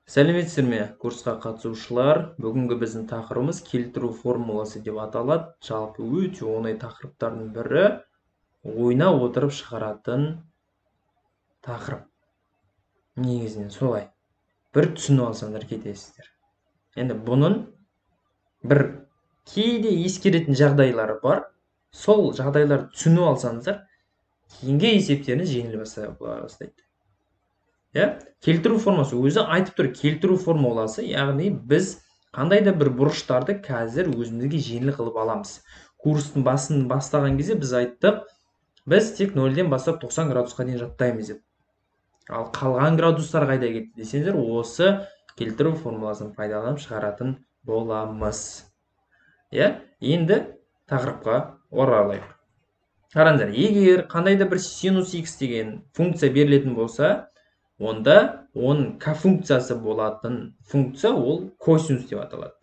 Сәлеметсіздер ме курсқа қатысушылар? Бүгінгі біздің тақырыбымыз келтіру формуласы деп аталады. Жалпы өте оңай тақырыптардың бірі, ойнап отырып шығаратын тақырып. Негізінен солай. Бір түсініп алсаңдар кетесіздер. Енді бұның бір кейде ескеретін жағдайлары бар. Сол жағдайларды түсініп алсаңыздар, кейінгі есептеріңіз жеңіл бастайды. Келтіру формуласы өзі айтып тұр, келтіру формуласы, яғни біз қандай да бір бұрыштарды қазір өзімізге жеңіл қылып аламыз. Курстың басын бастаған кезде біз айттық, біз тек 0-ден бастап 90 градусқа дейін жаттаймыз деп. Ал қалған градустар қайда кетті десеңіздер, осы келтіру формуласын пайдаланып шығаратын боламыз. Енді тақырыпқа оралайық. Қараңыздар, егер қандай да бір синус x деген функция берілетін болса, онда оның k функциясы болатын функция ол косинус деп аталады.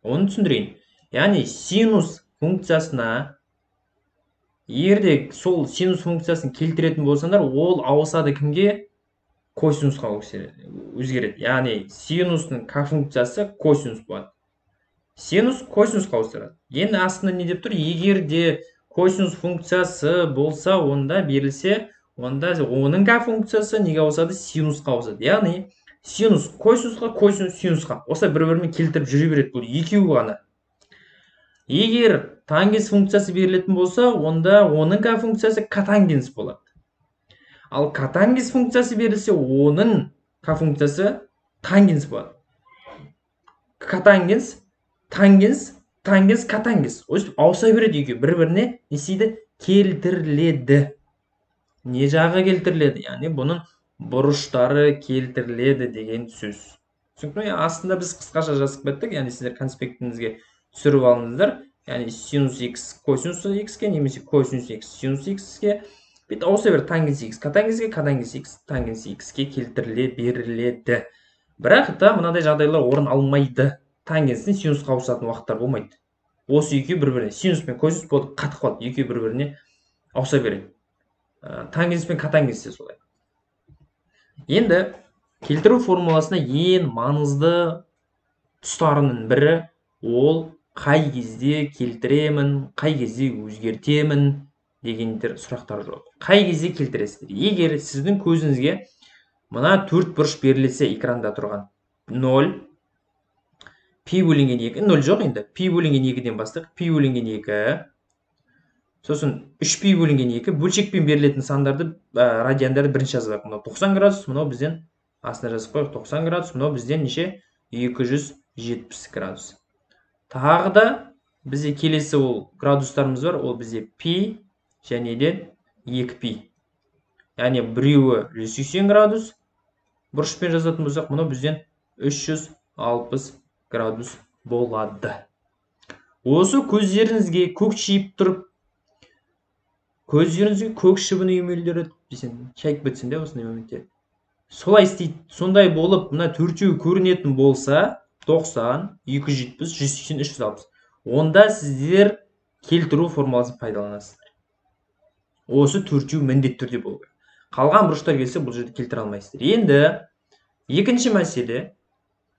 Оны түсіндірейін. Яғни синус функциясына егерде сол синус функциясын келтіретін болсаңдар, ол ауысады кімге? Косинусқа өзгереді. Яғни синустың k функциясы косинус болады. Синус косинусқа ауысады. Енді астында не деп тұр? Егерде косинус функциясы болса, онда берілсе, онда оның k функциясы неге ауысады? Синусқа ауысады. Яғни синус косинусқа, косинус синусқа. Осылай бір-бірімен келтіріп жүре береді. Бұл екеуі ғана. Егер тангенс функциясы берілетін болса, онда оның k функциясы котангенс болады. Ал котангенс функциясы берілсе, оның k функциясы тангенс болады. Котангенс, тангенс, тангенс, котангенс. Өстіп ауыса береді екеуі. Бір-біріне не істейді? Келтіріледі. Не жағы келтіріледі? Яғни бұның бұрыштары келтіріледі деген сөз. Түсінікті? Астында біз қысқаша жазып кеттік. Яғни сіздер конспектіңізге түсіріп алыңыздар. Яғни синус x косинус x-ке, немесе косинус x синус x-ке. Бүйтіп ауыса береді. Тангенс x котангенске, котангенс x тангенс x-ке келтіріле беріледі. Бірақ та мынадай жағдайлар орын алмайды. Тангенстен синусқа ауысатын уақыттар болмайды. Осы екеуі бір-біріне синус пен косинус болып қатып қалады. Екеуі бір-біріне ауыса береді. Тангенс пен котангенс те солай. Енді келтіру формуласына ең маңызды тұстарының бірі ол қай кезде келтіремін, қай кезде өзгертемін дегендер сұрақтар жоқ. Қай кезде келтіресіздер? Егер сіздің көзіңізге мына төрт бұрыш берілсе экранда тұрған 0, пи бөлінген 2, 0 жоқ енді, пи бөлінген 2-ден бастық, пи бөлінген 2, сосын 3π бөлінген 2, бөлшекпен берілетін сандарды, радиандарды бірінші жазайық. Мынау 90 градус, мынау бізден астына жазып қойық 90 градус, мынау бізден неше? 270 градус. Тағы да бізде келесі ол градустарымыз бар, ол бізде пи және де 2π. Яғни біреуі 180 градус, бұрышпен жазатын болсақ, мұны бізден 360 градус болады. Осы көздеріңізге көкшиіп тұрып, көздеріңізге көк шыбын үймелдері десем, шайып кетсін де осындай моментте. Солай істейді. Сондай болып, мына төртеуі көрінетін болса, 90, 270, 180, 360. Онда сіздер келтіру формуласын пайдаланасыздар. Осы төртеуі міндетті түрде болу керек. Қалған бұрыштар келсе, бұл жерде келтіре алмайсыздар. Енді екінші мәселе,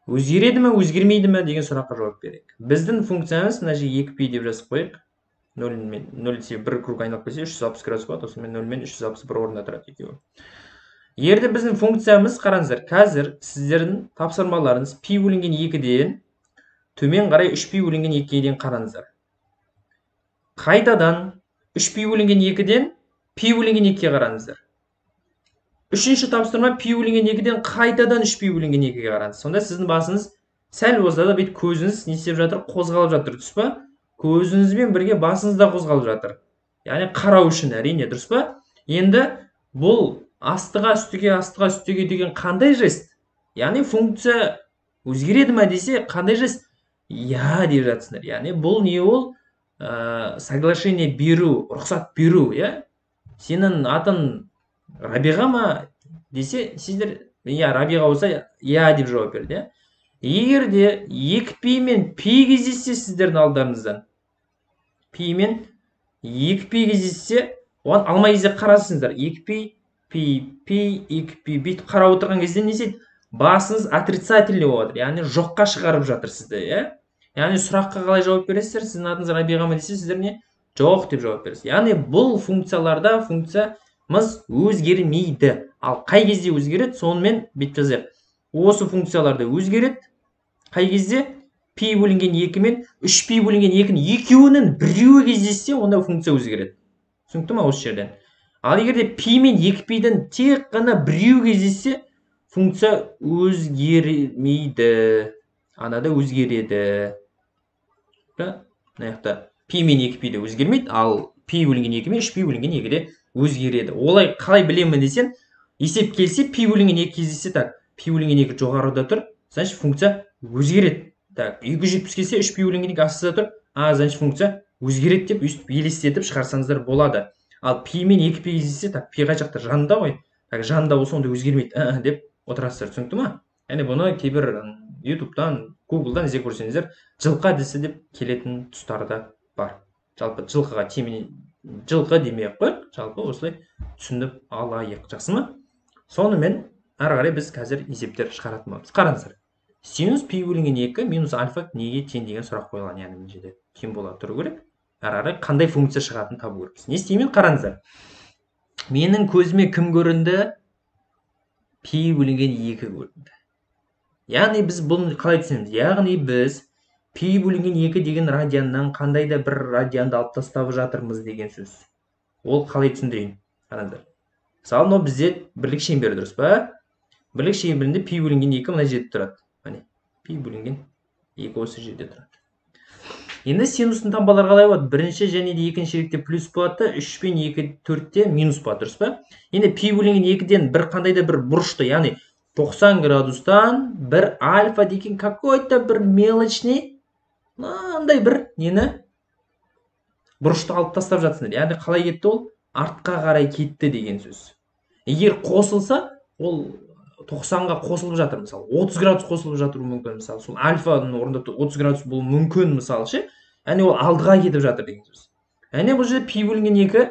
өзгереді ме, өзгермейді ме деген сұраққа жауап берейік. Біздің функциямыз мына жерге 2π деп жазып қойық. 0 бір круг айналып келсе 360 градус болады. Осымен 0 мен 361 орында тұрады екеуі. Егер біздің функциямыз, қараңыздар, қазір сіздердің тапсырмаларыңыз пи бөлінген 2-ден төмен қарай 3π бөлінген 2-ден қараңыздар. Қайтадан 3π бөлінген 2-ден пи бөлінген 2-ге қараңыздар. Үшінші тапсырма пи бөлінген 2-ден қайтадан 3π бөлінген 2-ге қараңыз. Сонда сіздің басыңыз сәл болса да бүйтіп көзіңіз не істеп жатыр? Қозғалып жатыр, дұрыс па? Көзіңізбен бірге басыңыз да қозғалып жатыр. Яғни қарау үшін, әрине, дұрыс па? Енді бұл астыға үстіге деген қандай жест? Яғни функция өзгереді ме десе, қандай жест? Я деп жатсыңдар. Яғни бұл не ол? Соглашение беру, рұқсат беру, Сенің атың Рабиға ма десе, сіздер, Рабиға болса, я деп жауап берді, Егер де 2π мен пи кездессе сіздердің алдарыңыздан, пи мен 2π кездессе, оған алмай кезде қарасыңыздар. 2π, пи, 2π, бүйтіп қарап отырған кезде не істейді? басыңыз отрицательный болып жатыр, яғни жоққа шығарып жатыр сізді, иә? Яғни сұраққа қалай жауап бересіздер? Сіздің атыңыз Рабиға ма десе, сіздер не? Жоқ деп жауап бересіз. Яғни бұл функцияларда функциямыз өзгермейді. Ал қай кезде өзгереді? Сонымен бүйтіп жазайық. Осы функцияларда өзгереді. Қай кезде? Пи бөлінген 2 мен 3пи бөлінген 2-нің екеуінің біреуі кездессе, онда функция өзгереді. Түсінікті ме осы жерден? Ал егер де пи мен 2пидің тек қана біреуі кездессе, функция өзгермейді. Анада өзгереді. Мына жақта пи мен 2пи де өзгермейді, ал пи бөлінген 2 мен 3пи бөлінген 2 де өзгереді. Олай қалай білемін десем, есеп келсе пи бөлінген 2 кездессе, так, пи бөлінген 2 жоғарыда тұр, значит функция өзгереді. Так, 270 келсе 3пи бөлінген 2 астында тұр, значит функция өзгереді деп өйстіп елестетіп шығарсаңыздар болады. Ал пи мен 2пи кездессе, так, пи қай жақта жанында ғой. Так, жанында болса онда өзгермейді деп отырасыздар, түсінікті ме? Яғни бұны кейбір ютубтан, гуглдан іздеп көрсеңіздер, жылқы әдісі деп келетін тұстарда бар. Жалпы жылқыға жылқы демей-ақ қояйық, жалпы осылай түсініп алайық, жақсы ма? Сонымен ары қарай біз қазір есептер шығаратын боламыз. Қараңыздар. Синус пи бөлінген 2 минус альфа неге тең деген сұрақ қойылған, яғни мына жерде тең бола тұру керек. Ары қарай қандай функция шығатынын табу керекпіз. Не істеймін? Қараңыздар. Менің көзіме кім көрінді? Пи бөлінген 2 көрінді. Яғни біз бұны қалай түсінеміз? Яғни біз пи бөлінген 2 деген радианнан қандай да бір радианды алып тастап жатырмыз деген сөз. Ол қалай түсіндірейін? Қараңыздар. Мысалы, мынау бізде бірлік шеңбері, дұрыс па? Бірлік шеңберінде пи бөлінген 2 мына жерде тұрады. Міне, пи бөлінген 2 осы жерде тұрады. Енді синустың таңбалары қалай болады? Бірінші және де екінші шеректе плюс болады, 3 пен 2 4-те минус болады, дұрыс па? Енді пи бөлінген 2-ден бір қандай да бір бұрышты, яғни 90 градустан бір альфа деген какой-то бір мелочный, мынандай бір нені бұрышты алып тастап жатсыңдар. Яғни қалай кетті ол? Артқа қарай кетті деген сөз. Егер қосылса, ол 90-ға қосылып жатыр, мысалы 30 градус қосылып жатыр мүмкін, мысалы сол альфаның орнында 30 градус болуы мүмкін, мысалы ше, яғни ол алдыға кетіп жатыр деген сөз. Яғни бұл жерде пи бөлінген 2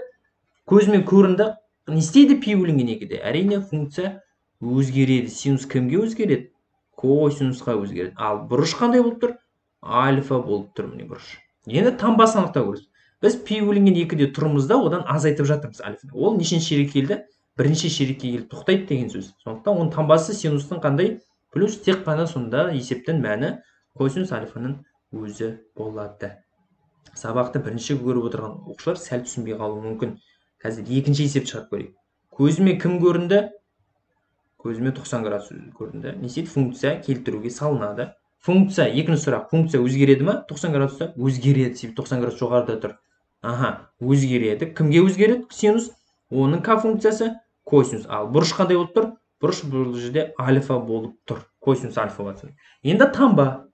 көзімен көрінді. Не істейді пи бөлінген 2-де? Әрине функция өзгереді. Синус кімге өзгереді? Косинусқа өзгереді. Ал бұрыш қандай болып тұр? Альфа болып тұр, міне бұрыш. Енді таңбасын анықтау керекпіз. Біз пи бөлінген 2-де тұрмыз да, одан азайтып жатырмыз альфаны. Ол нешінші шерекке келді? Бірінші шерекке келіп тоқтайды деген сөз. Сондықтан оның таңбасы синустың қандай? Плюс тек қана сонда есептің мәні косинус альфаның өзі болады. Сабақты бірінші көріп отырған оқушылар сәл түсінбей қалуы мүмкін. Қазір екінші есеп шығарып көрейік. Көзіме кім көрінді? Көзіме 90 градус көрінді. Не істейді? Функция келтіруге салынады. Функция, екінші сұрақ, функция өзгереді ме? 90 градуста өзгереді. Себебі 90 градус жоғарыда тұр. Өзгереді. Кімге өзгереді? Синус. Оның к функциясы косинус. Ал бұрыш қандай болып тұр? Бұрыш бұл жерде альфа болып тұр. Косинус альфа болады. Енді таңба.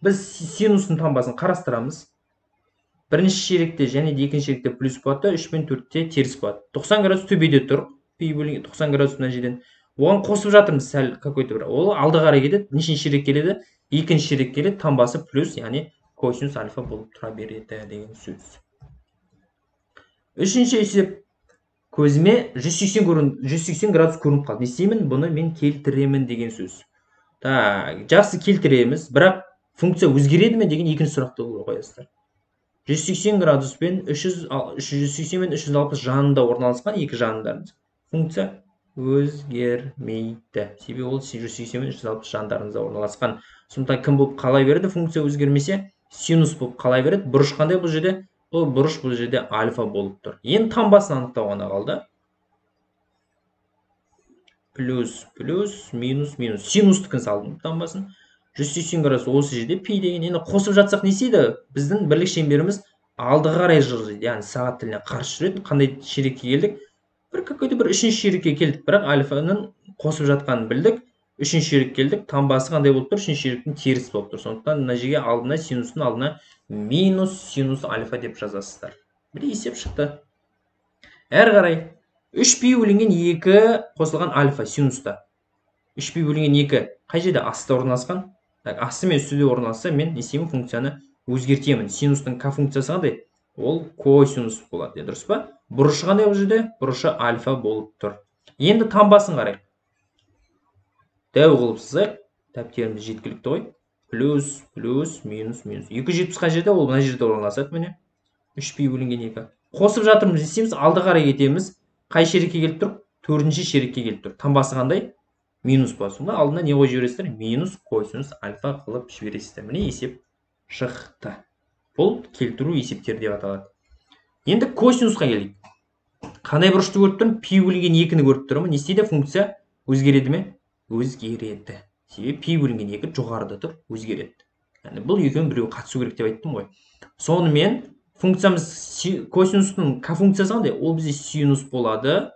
Біз синустың таңбасын қарастырамыз. Бірінші шеректе және де екінші шеректе плюс болады, 3 пен 4-те теріс болады. 90 градус төбеде тұр. Пи бөлінген 90 градус мына жерден. Оған қосып жатырмыз сәл какой-то бір. Ол алды қарай кетеді. Нешінші шерек келеді? Екінші шерек келеді. Таңбасы плюс, яғни косинус альфа болып тұра береді деген сөз. Үшінші есеп. Көзіме 180 градус көрініп қалды. Не істеймін? Бұны мен келтіремін деген сөз. Жақсы келтіреміз, бірақ функция өзгереді ме деген екінші сұрақты қоясыздар. 180 градус пен 180 мен 360 жанында орналасқан екі жанындарымыз. Функция өзгермейді. Себебі ол 180 мен 360 жандарында орналасқан. Сондықтан кім болып қалай береді? Функция өзгермесе, синус болып қалай береді? Бұрыш қандай бұл жерде? Бұл бұрыш бұл жерде альфа болып тұр. Енді таңбасын анықтау ғана қалды. Плюс, минус. Синустікін салдым таңбасын. 180 градус осы жерде пи деген. Енді қосып жатсақ не істейді? Біздің бірлік шеңберіміз алдыға қарай жылжиды. Яғни сағат тіліне қарсы жүреді. Қандай шерекке келдік? Бір үшінші шерекке келдік. Бірақ альфаның қосып жатқанын білдік. Үшінші шерек келдік. Таңбасы қандай болып тұр? Үшінші шеректің теріс болып тұр. Сондықтан мына жерге алдына синустың алдына минус синус альфа деп жазасыздар. Бір есеп шықты. Әрі қарай 3пи бөлінген 2 қосылған альфа синуста. 3пи бөлінген 2 қай жерде? Астта орналасқан. Асты мен үстіде орналасса, мен не істеймін? Функцияны өзгертемін. Синустың к функциясы қандай? Ол косинус болады, дұрыс па? Бұрышы қандай бұл жерде? Бұрышы альфа болып тұр. Енді таңбасын қарайық. дәу қылып сызайық. Дәптеріміз жеткілікті ғой. Плюс, плюс, минус, минус. 270 қай жерде? Ол мына жерде орналасады, міне. 3π бөлінген 2. Қосып жатырмыз десеміз, алды қарай кетеміз. Қай шерекке келіп тұр? 4-ші шерекке келіп тұр. Таңбасы қандай? Минус болады. Сонда алдына не қойып жібересіздер? Минус косинус альфа қылып жібересіздер. Міне есеп шықты. Бұл келтіру есептері деп аталады. Енді косинусқа келейік. Қандай бұрышты көріп тұрмын? Пи бөлінген 2-ні көріп тұрмын. Не істейді? Функция өзгереді ме? Өзгереді. Себебі пи бөлінген 2 жоғарыда тұр, өзгереді. Яғни бұл екеуінің біреуі қатысу керек деп айттым ғой. Сонымен функциямыз косинустың к функциясы қандай? Ол бізде синус болады.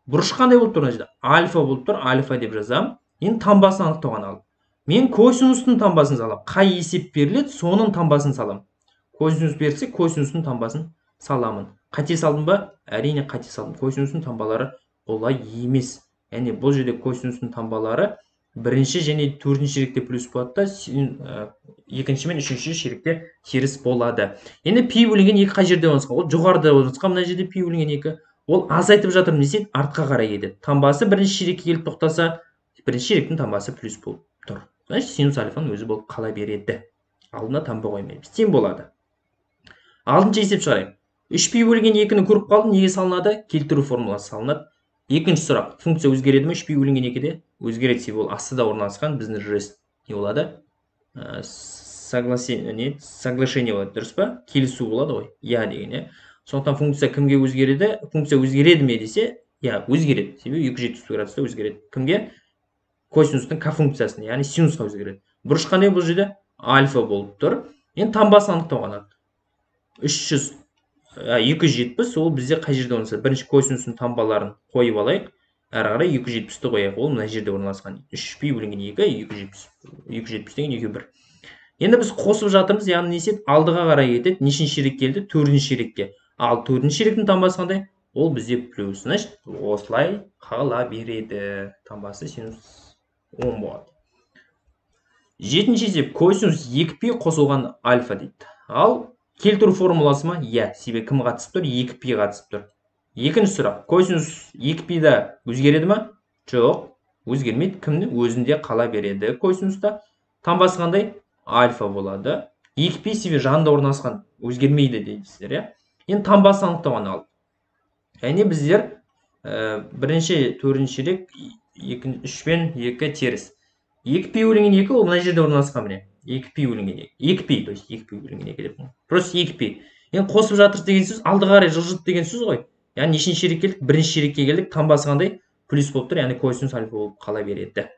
Бұрыш қандай болып тұр? Альфа болып тұр. Альфа деп жазамын. Енді таңбасын анықтауға алып. Мен косинустың таңбасын салам. Қай есеп беріледі, соның таңбасын салам. Косинус берсе, косинустың таңбасын саламын. Қате салдым ба? Әрине қате салдым. Косинустың таңбалары олай емес. Яғни бұл жерде косинустың таңбалары бірінші және төртінші шеректе плюс болады да, екінші мен үшінші шеректе теріс болады. Енді пи бөлінген 2 қай жерде орналасқан? Ол жоғарыда орналасқан. Мына жерде пи бөлінген 2. Ол азайтып жатыр, десек, артқа қарай кетеді. Таңбасы бірінші шерекке келіп тоқтаса, бірінші шеректің таңбасы плюс болып тұр. Значит, синус альфаның өзі болып қала береді. Алдына таңба қоймаймыз. Тең болады. Алтыншы есеп шығарайық. 3π бөлінген 2-ні көріп қалдым. Неге салынады? Келтіру формуласы салынады. Екінші сұрақ. Функция өзгереді ме? 3π бөлінген 2-де өзгереді, себебі ол астыда орналасқан. Біздің жест не болады? Соглашение болады, дұрыс па? Келісу болады ғой. Я деген. Сондықтан функция кімге өзгереді? Функция өзгереді ме десе, я, өзгереді. Себебі 270 градуста өзгереді. Кімге? Косинустың к функциясына, яғни синусқа өзгереді. Бұрыш қандай бұл жерде? Альфа болып тұр. Енді таңбасын анықтауға алады. 270, ол бізде қай жерде орналасады? Бірінші косинустың таңбаларын қойып алайық. Әрі қарай 270-ті қояйық. Ол мына жерде орналасқан. 3π бөлінген 2, 270 деген 2-1. Енді біз қосып жатырмыз, яғни есеп алдыға қарай кетеді. Нешінші шерек келді? 4-ші шерекке. Ал 4-ші шеректің таңбасы қандай? Ол бізде плюс. Значит, осылай қала береді. Таңбасы синус 10 болады. Жетінші есеп косинус 2π қосылған альфа дейді. Ал келтіру формуласы ма? Я, себебі кім қатысып тұр? 2π қатысып тұр. Екінші сұрақ. Косинус 2π-да өзгереді ма? Жоқ, өзгермейді. Кімнің өзінде қала береді косинуста? Таңбасы қандай? Альфа болады. 2π себебі жанында орналасқан, өзгермейді дейсіздер, иә? Енді таңбасын анықтауға алып. Яғни біздер бірінші, төртінші шерек, 3 пен 2 теріс. 2π бөлінген 2 ол мына жерде орналасқан, міне. 2π бөлінген 2. 2π, то есть 2π бөлінген 2 деп. Просто 2π. Енді қосып жатыр деген сөз, алды қарай жылжыды деген сөз ғой. Яғни нешінші шерек келдік? Бірінші шерекке келдік. Таңбасы қандай? Плюс болып тұр, яғни косинус альфа болып қала береді.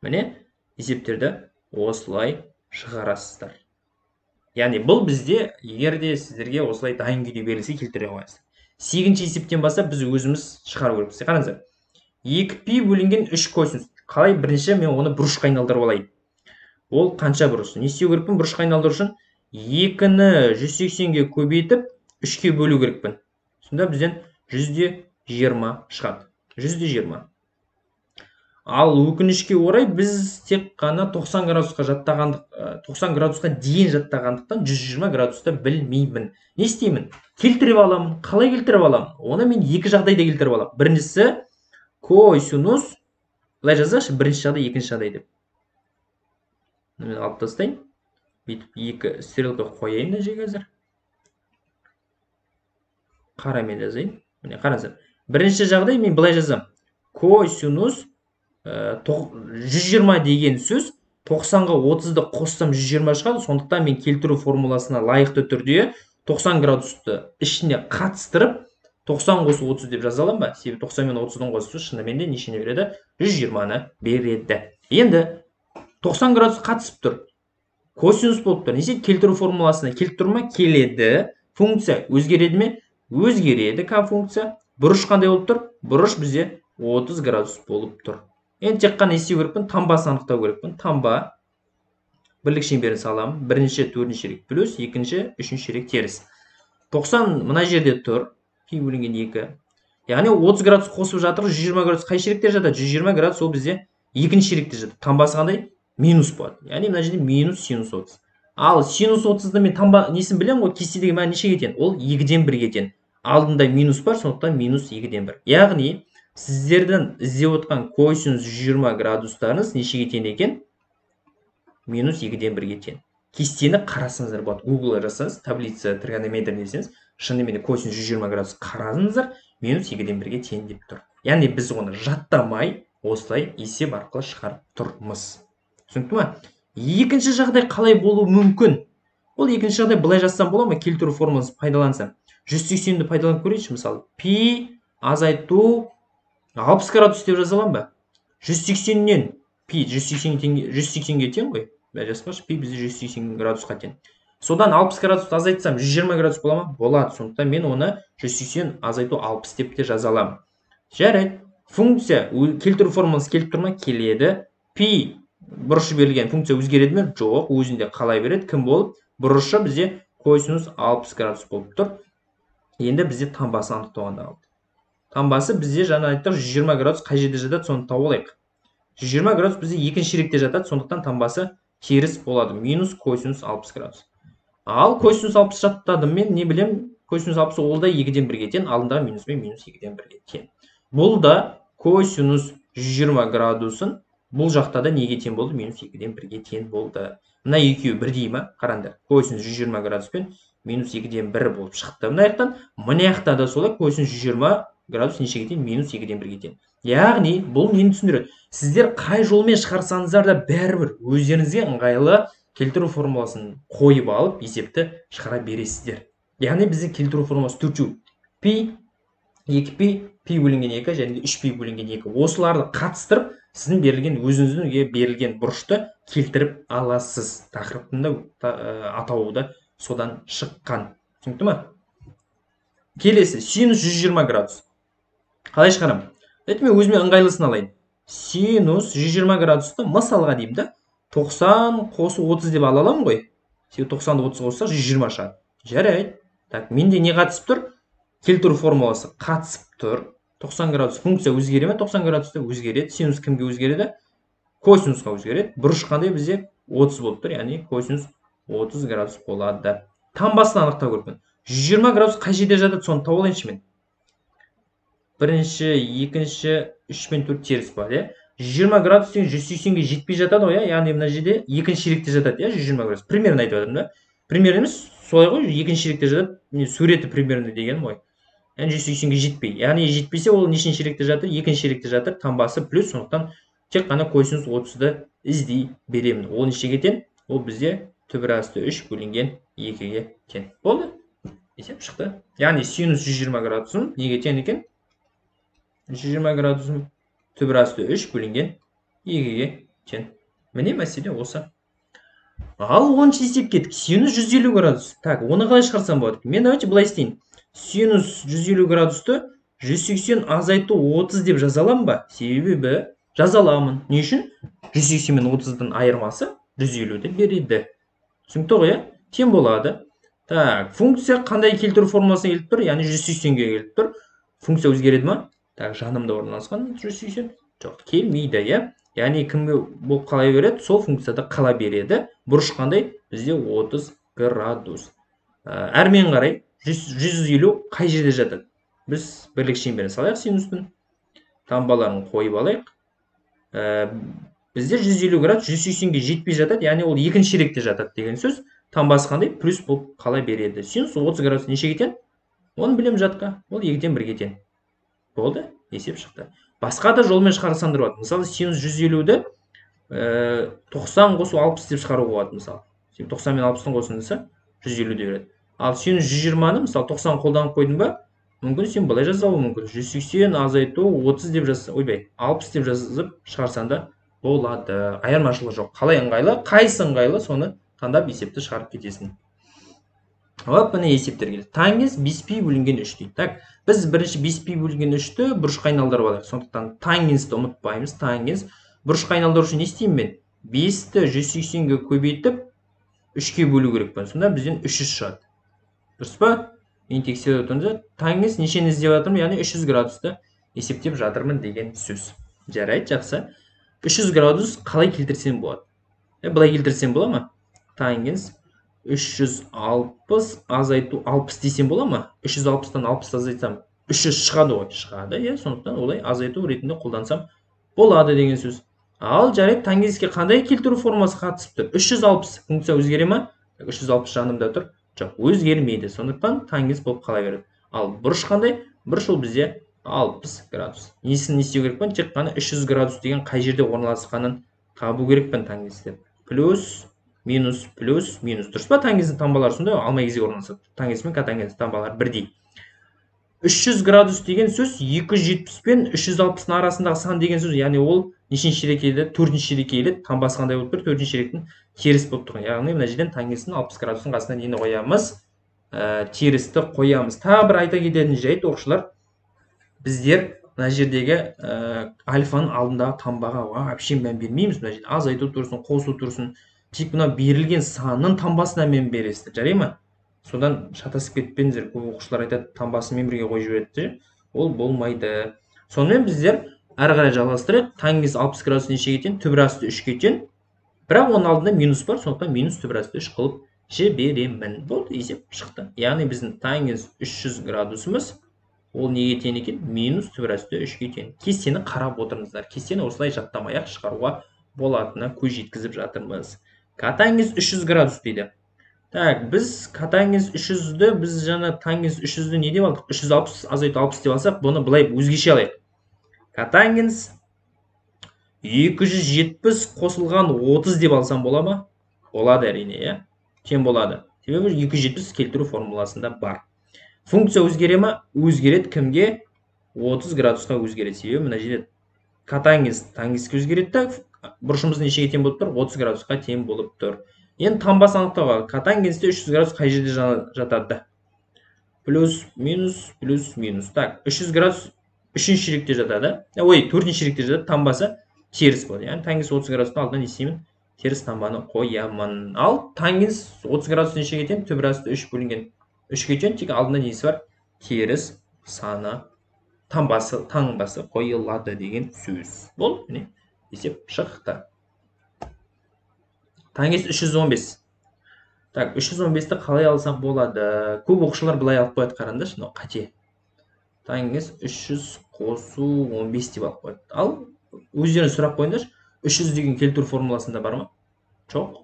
Міне есептерді осылай шығарасыздар. Яғни бұл бізде, егер де сіздерге осылай дайын күйде берілсе, келтіре қоясыздар. Сегізінші есептен бастап біз өзіміз шығару керекпіз. Қараңыздар. 2π бөлінген 3 косинус. Қалай? Бірінші мен оны бұрышқа айналдырып алайын. Ол қанша бұрыш? Не істеу керекпін? Бұрышқа айналдыру үшін 2-ні 180-ге көбейтіп 3-ке бөлу керекпін. Сонда бізден 120 шығады. 120. Ал өкінішке орай біз тек қана 90 градусқа жаттағандық, 90 градусқа дейін жаттағандықтан 120 градусты білмеймін. Не істеймін? Келтіріп аламын. Қалай келтіріп аламын? Оны мен екі жағдайда келтіріп аламын. Біріншісі косинус, былай жазайықшы, бірінші жағдай, екінші жағдай деп. Мен алып тастайын. Бүйтіп екі стрелка қояйын да жерге қазір. Қарамен жазайын. Міне қараңыздар. Бірінші жағдай мен былай жазам. Косинус 120 деген сөз 90-ға 30-ды қоссам 120 шығады. Сондықтан мен келтіру формуласына лайықты түрде 90 градусты ішіне қатыстырып 90 қосу 30 деп жаза аламын ба? Себебі 90 мен 30-дан қосу шынымен де нешені береді? 120-ны береді. Енді 90 градус қатысып тұр. Косинус болып тұр. Несе келтіру формуласына келіп тұр ма? Келеді. Функция өзгереді ме? Өзгереді. К функция. Бұрыш қандай болып тұр? Бұрыш бізде 30 градус болып тұр. Енді тек қана істеу керекпін, таңбасын анықтау керекпін. Таңба бірлік шеңберін саламын. Бірінші, төртінші шерек плюс, екінші, үшінші шерек теріс. 90 мына жерде тұр. Пи бөлінген 2. Яғни 30 градус қосып жатыр. 120 градус қай шеректе жатады? 120 градус ол бізде екінші шеректе жатады. Таңбасы қандай? Минус болады. Яғни мына жерде минус синус 30. Ал синус 30-ды мен таңба несін білем ғой? Кестедегі мәні нешеге тең? Ол 2-ден 1-ге тең. Алдында минус бар, сондықтан минус 2-ден 1. Яғни Сіздердің іздеп отқан косинус 120 градустарыңыз нешеге тең екен? Минус 2-ден 1-ге тең. Кестені қарасаңыздар болады. Google жасаңыз, таблица тригонометрия десеңіз, шынымен косинус 120 градус қарасаңыздар, минус 2-ден 1-ге тең деп тұр. Яғни біз оны жаттамай, осылай есеп арқылы шығарып тұрмыз. Түсінікті ме? Екінші жағдай қалай болуы мүмкін? Ол екінші жағдай былай жазсам бола ма? Келтіру формуласын пайдалансам. 180-ді пайдаланып көрейінші, мысалы. Пи азайту 60 градус деп жаза аламын ба? 180-нен пи 180-ге тең ғой. Жазсаңызшы, пи бізде 180 градусқа тең. Содан 60 градусты азайтсам 120 градус бола ма? Болады. Сондықтан мен оны 180 азайту 60 деп те жаза аламын. Жарайды. Функция келтіру формуласы келіп тұр ма? Келеді. Пи бұрышы берілген функция өзгереді ме? Жоқ, өзінде қалай береді? Кім болып? Бұрышы бізде косинус 60 градус болып тұр. Енді бізде таңбасын анықтауға қалды. Таңбасы бізде жаңа айттық 120 градус қай жерде жатады, соны тауып алайық. 120 градус бізде екінші ширекте жатады, сондықтан таңбасы теріс болады. Минус косинус 60 градус. Ал косинус 60 жаттадым мен, не білем, косинус 60 ол да 2-ден 1-ге тең, алдындағы минус пен минус 2-ден 1-ге тең. Бұл да косинус 120 градусын бұл жақта да неге тең болды? Минус 2-ден 1-ге тең болды. Мына екеуі бірдей ма? Қараңдар. Косинус 120 градус пен минус 2-ден 1 болып шықты. Мына жақтан, мына жақта да солай косинус 120 градус нешеге тең? Минус 2-ден 1-ге тең. Яғни, бұл нені түсіндіреді? Сіздер қай жолмен шығарсаңыздар да бәрібір өздеріңізге ыңғайлы келтіру формуласын қойып алып, есепті шығара бересіздер. Яғни бізде келтіру формуласы төртеу. Пи, 2пи, пи бөлінген 2 және 3пи бөлінген 2. Осыларды қатыстырып, сіздің берілген өзіңіздің берілген бұрышты келтіріп аласыз. Тақырыптың атауы да содан шыққан. Түсінікті ме? Келесі, синус 120 градус. Қалай шығарамын? Мен өзіме ыңғайлысын алайын. Синус 120 градусты мысалға деймін да, 90 қосу 30 деп ала аламын ғой. 90-ды 30 қосса 120 шығады. Жарайды. Так, менде не қатысып тұр? Келтіру формуласы қатысып тұр. 90 градус функция өзгере ме? 90 градуста өзгереді. Синус кімге өзгереді? Косинусқа өзгереді. Бұрыш қандай бізде 30 болып тұр, яғни косинус 30 градус болады. Таңбасын анықтау керекпін. 120 градус қай жерде жатады, соны тауып алайыншы мен. Бірінші, екінші, 3 пен 4 теріс бар, иә? 120 градус деген 180-ге жетпей жатады ғой, яғни мына жерде екінші ширекте жатады, иә, 120 градус. Примерно айтып жатырмын да. Примерно емес, солай ғой, екінші ширекте жатады. Мен суреті примерно дегенім ғой. Яғни 180-ге жетпей. Яғни жетпесе ол нешінші ширекте жатыр? Екінші ширекте жатыр. Таңбасы плюс, сондықтан тек қана косинус 30-ды іздей беремін. Ол нешеге тең? Ол бізде түбір асты 3 бөлінген 2-ге тең. Болды? Есеп шықты. Яғни синус 120 градусын неге тең екен? 120 градусын түбір асты 3 бөлінген 2-ге тең. Міне мәселе осы. Ал 10-шы есеп кеттік. Синус 150 градус. Так, оны қалай шығарсам болады? Мен давайте былай істейін. Синус 150 градусты 180 азайту 30 деп жаза аламын ба? Себебі жаза аламын. Не үшін? 180 мен 30-дың айырмасы 150-ді береді. Түсінікті ғой, тең болады. Так, функция қандай келтіру формуласына келіп тұр? Яғни 180-ге келіп тұр. Функция өзгереді ма? Так, жанымда орналасқан 180. Жоқ, келмейді, иә? Яғни кімге бұл қалай береді? Сол функцияда қала береді. Бұрыш қандай? Бізде 30 градус. Әрмен қарай 150 қай жерде жатады? Біз бірлік шеңберін салайық синустың. Таңбаларын қойып алайық. Бізде 150 градус 180-ге жетпей жатады, яғни ол екінші ширекте жатады деген сөз. Таңбасы қандай? Плюс болып қала береді. Синус 30 градус нешеге тең? Оны білем жатқа. Ол 2-ден 1-ге тең. Болды? Есеп шықты. Басқа да жолмен шығарсаңдар болады. Мысалы, синус 150-ді 90 қосу 60 деп шығаруға болады, мысалы. 90 мен 60-тың қосындысы 150 деп береді. Ал синус 120-ны, мысалы, 90 қолданып қойдың ба? Мүмкін сен былай жазауы мүмкін. 180 азайту 30 деп жазса, ойбай, 60 деп жазып шығарсан да болады. Айырмашылығы жоқ. Қалай ыңғайлы, қайсы ыңғайлы, соны таңдап есепті шығарып кетесің. Алап, міне есептер келді. Тангенс 5π бөлінген 3 дейді. Так, біз бірінші 5π бөлінген 3-ті бұрышқа айналдырып алайық. Сондықтан тангенсті ұмытпаймыз. Тангенс бұрышқа айналдыру үшін не істеймін мен? 5-ті 180-ге көбейтіп 3-ке бөлу керекпін. Сонда бізден 300 шығады. Дұрыс па? Мен тексеріп отырмын. Тангенс нешені іздеп жатырмын, яғни 300 градусты есептеп жатырмын деген сөз. Жарайды, жақсы. 300 градус қалай келтірсем болады? Былай келтірсем бола ма? Тангенс 360 азайту 60 десем бола ма? 360-тан 60 азайтсам 300 шығады ғой, шығады, иә, сондықтан олай азайту ретінде қолдансам болады деген сөз. Ал жарайды, тангенске қандай келтіру формуласы қатысып тұр? 360 функция өзгере ма? 360 жанымда тұр. Жоқ, өзгермейді. Сондықтан тангенс болып қала береді. Ал бұрыш қандай? Бұрыш ол бізде 60 градус. Несін не істеу керекпін? Тек қана 300 градус деген қай жерде орналасқанын табу керекпін тангенсте. Плюс, минус, дұрыс па? Тангенстің таңбалары сондай, алмай кезек орналасады. Тангенс мен котангенс таңбалары бірдей. 300 градус деген сөз 270 пен 360-ның арасындағы сан деген сөз, яғни ол нешінші ширек келеді? 4-ші ширек келеді. Таңбасы қандай болып тұр? 4-ші ширектің теріс болып тұр. Яғни мына жерден тангенстің 60 градустың қасына нені қоямыз? Терісті қоямыз. Тағы бір айта кететін жайт, оқушылар, біздер мына жердегі альфаның алдындағы таңбаға вообще мән бермейміз. Мына жерде азайту тұрсын, қосу тұрсын. Тек мына берілген санның таңбасына мән бересіздер. Жарай ма? Содан шатасып кетпеңіздер. Көп оқушылар айтады, таңбасымен бірге қойып жібереді. Ол болмайды. Сонымен біздер әрі қарай жалғастырайық. Тангенс 60 градус нешеге тең? Түбір асты 3-ге тең. Бірақ оның алдында минус бар, сондықтан минус түбір асты 3 қылып жіберемін. Болды, есеп шықты. Яғни біздің тангенс 300 градусымыз ол неге тең екен? Минус түбір асты 3-ге тең. Кестені қарап отырыңыздар. Кестені осылай жаттамай-ақ шығаруға болатынына көз жеткізіп жатырмыз. Котангенс 300 градус дейді. Так, біз котангенс 300-ді, біз жаңа тангенс 300-ді не деп алдық? 360 азайту 60 деп алсақ, бұны былай өзгеше алайық. Котангенс 270 қосылған 30 деп алсам бола ма? Болады әрине, иә? Тең болады. Себебі 270 келтіру формуласында бар. Функция өзгере ма? Өзгереді. Кімге? 30 градусқа өзгереді. Себебі мына жерде котангенс тангенске өзгереді, бұрышымыз нешеге тең болып тұр? 30 градусқа тең болып тұр. Енді таңбасы анықтауға, котангенсте 300 градус қай жерде жатады? Плюс, минус. Так, 300 градус 3-ші ширекте жатады. Ой, 4-ші ширекте жатады, таңбасы теріс болады. Яғни тангенс 30 градустың алдына не істеймін? Теріс таңбаны қоямын. Ал тангенс 30 градус нешеге тең? Түбір асты 3 бөлінген 3-ге тең, тек алдында несі бар? Теріс саны таңбасы қойылады деген сөз. Болды, міне есеп шықты. Тангенс 315. Так, 315-ті қалай алсам болады? Көп оқушылар былай алып қояды, қараңдаршы, мынау қате. Тангенс 300 қосу 15 деп алып қояды. Ал өздеріңіз сұрақ қойыңдаршы, 300 деген келтіру формуласында бар ма? Жоқ.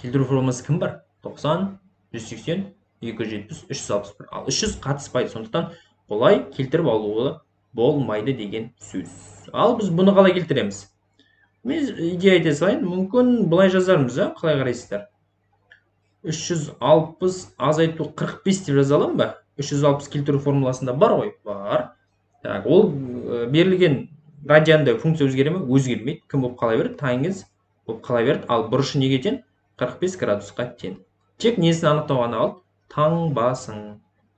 Келтіру формуласы кім бар? 90, 180, 270, 361. Ал 300 қатыспайды, сондықтан бұлай келтіріп алуы болмайды деген сөз. Ал біз бұны қалай келтіреміз? Мен идея айта салайын, мүмкін бұлай жазармыз, қалай қарайсыздар? 360 азайту 45 деп жазалам ба? 360 келтіру формуласында бар ғой? Бар. Так, ол берілген радианда функция өзгере ме? Өзгермейді. Кім болып қала береді? Тангенс болып қала береді. Ал бұрышы неге тең? 45 градусқа тең. Тек несін анықтауға қалды? Таңбасын.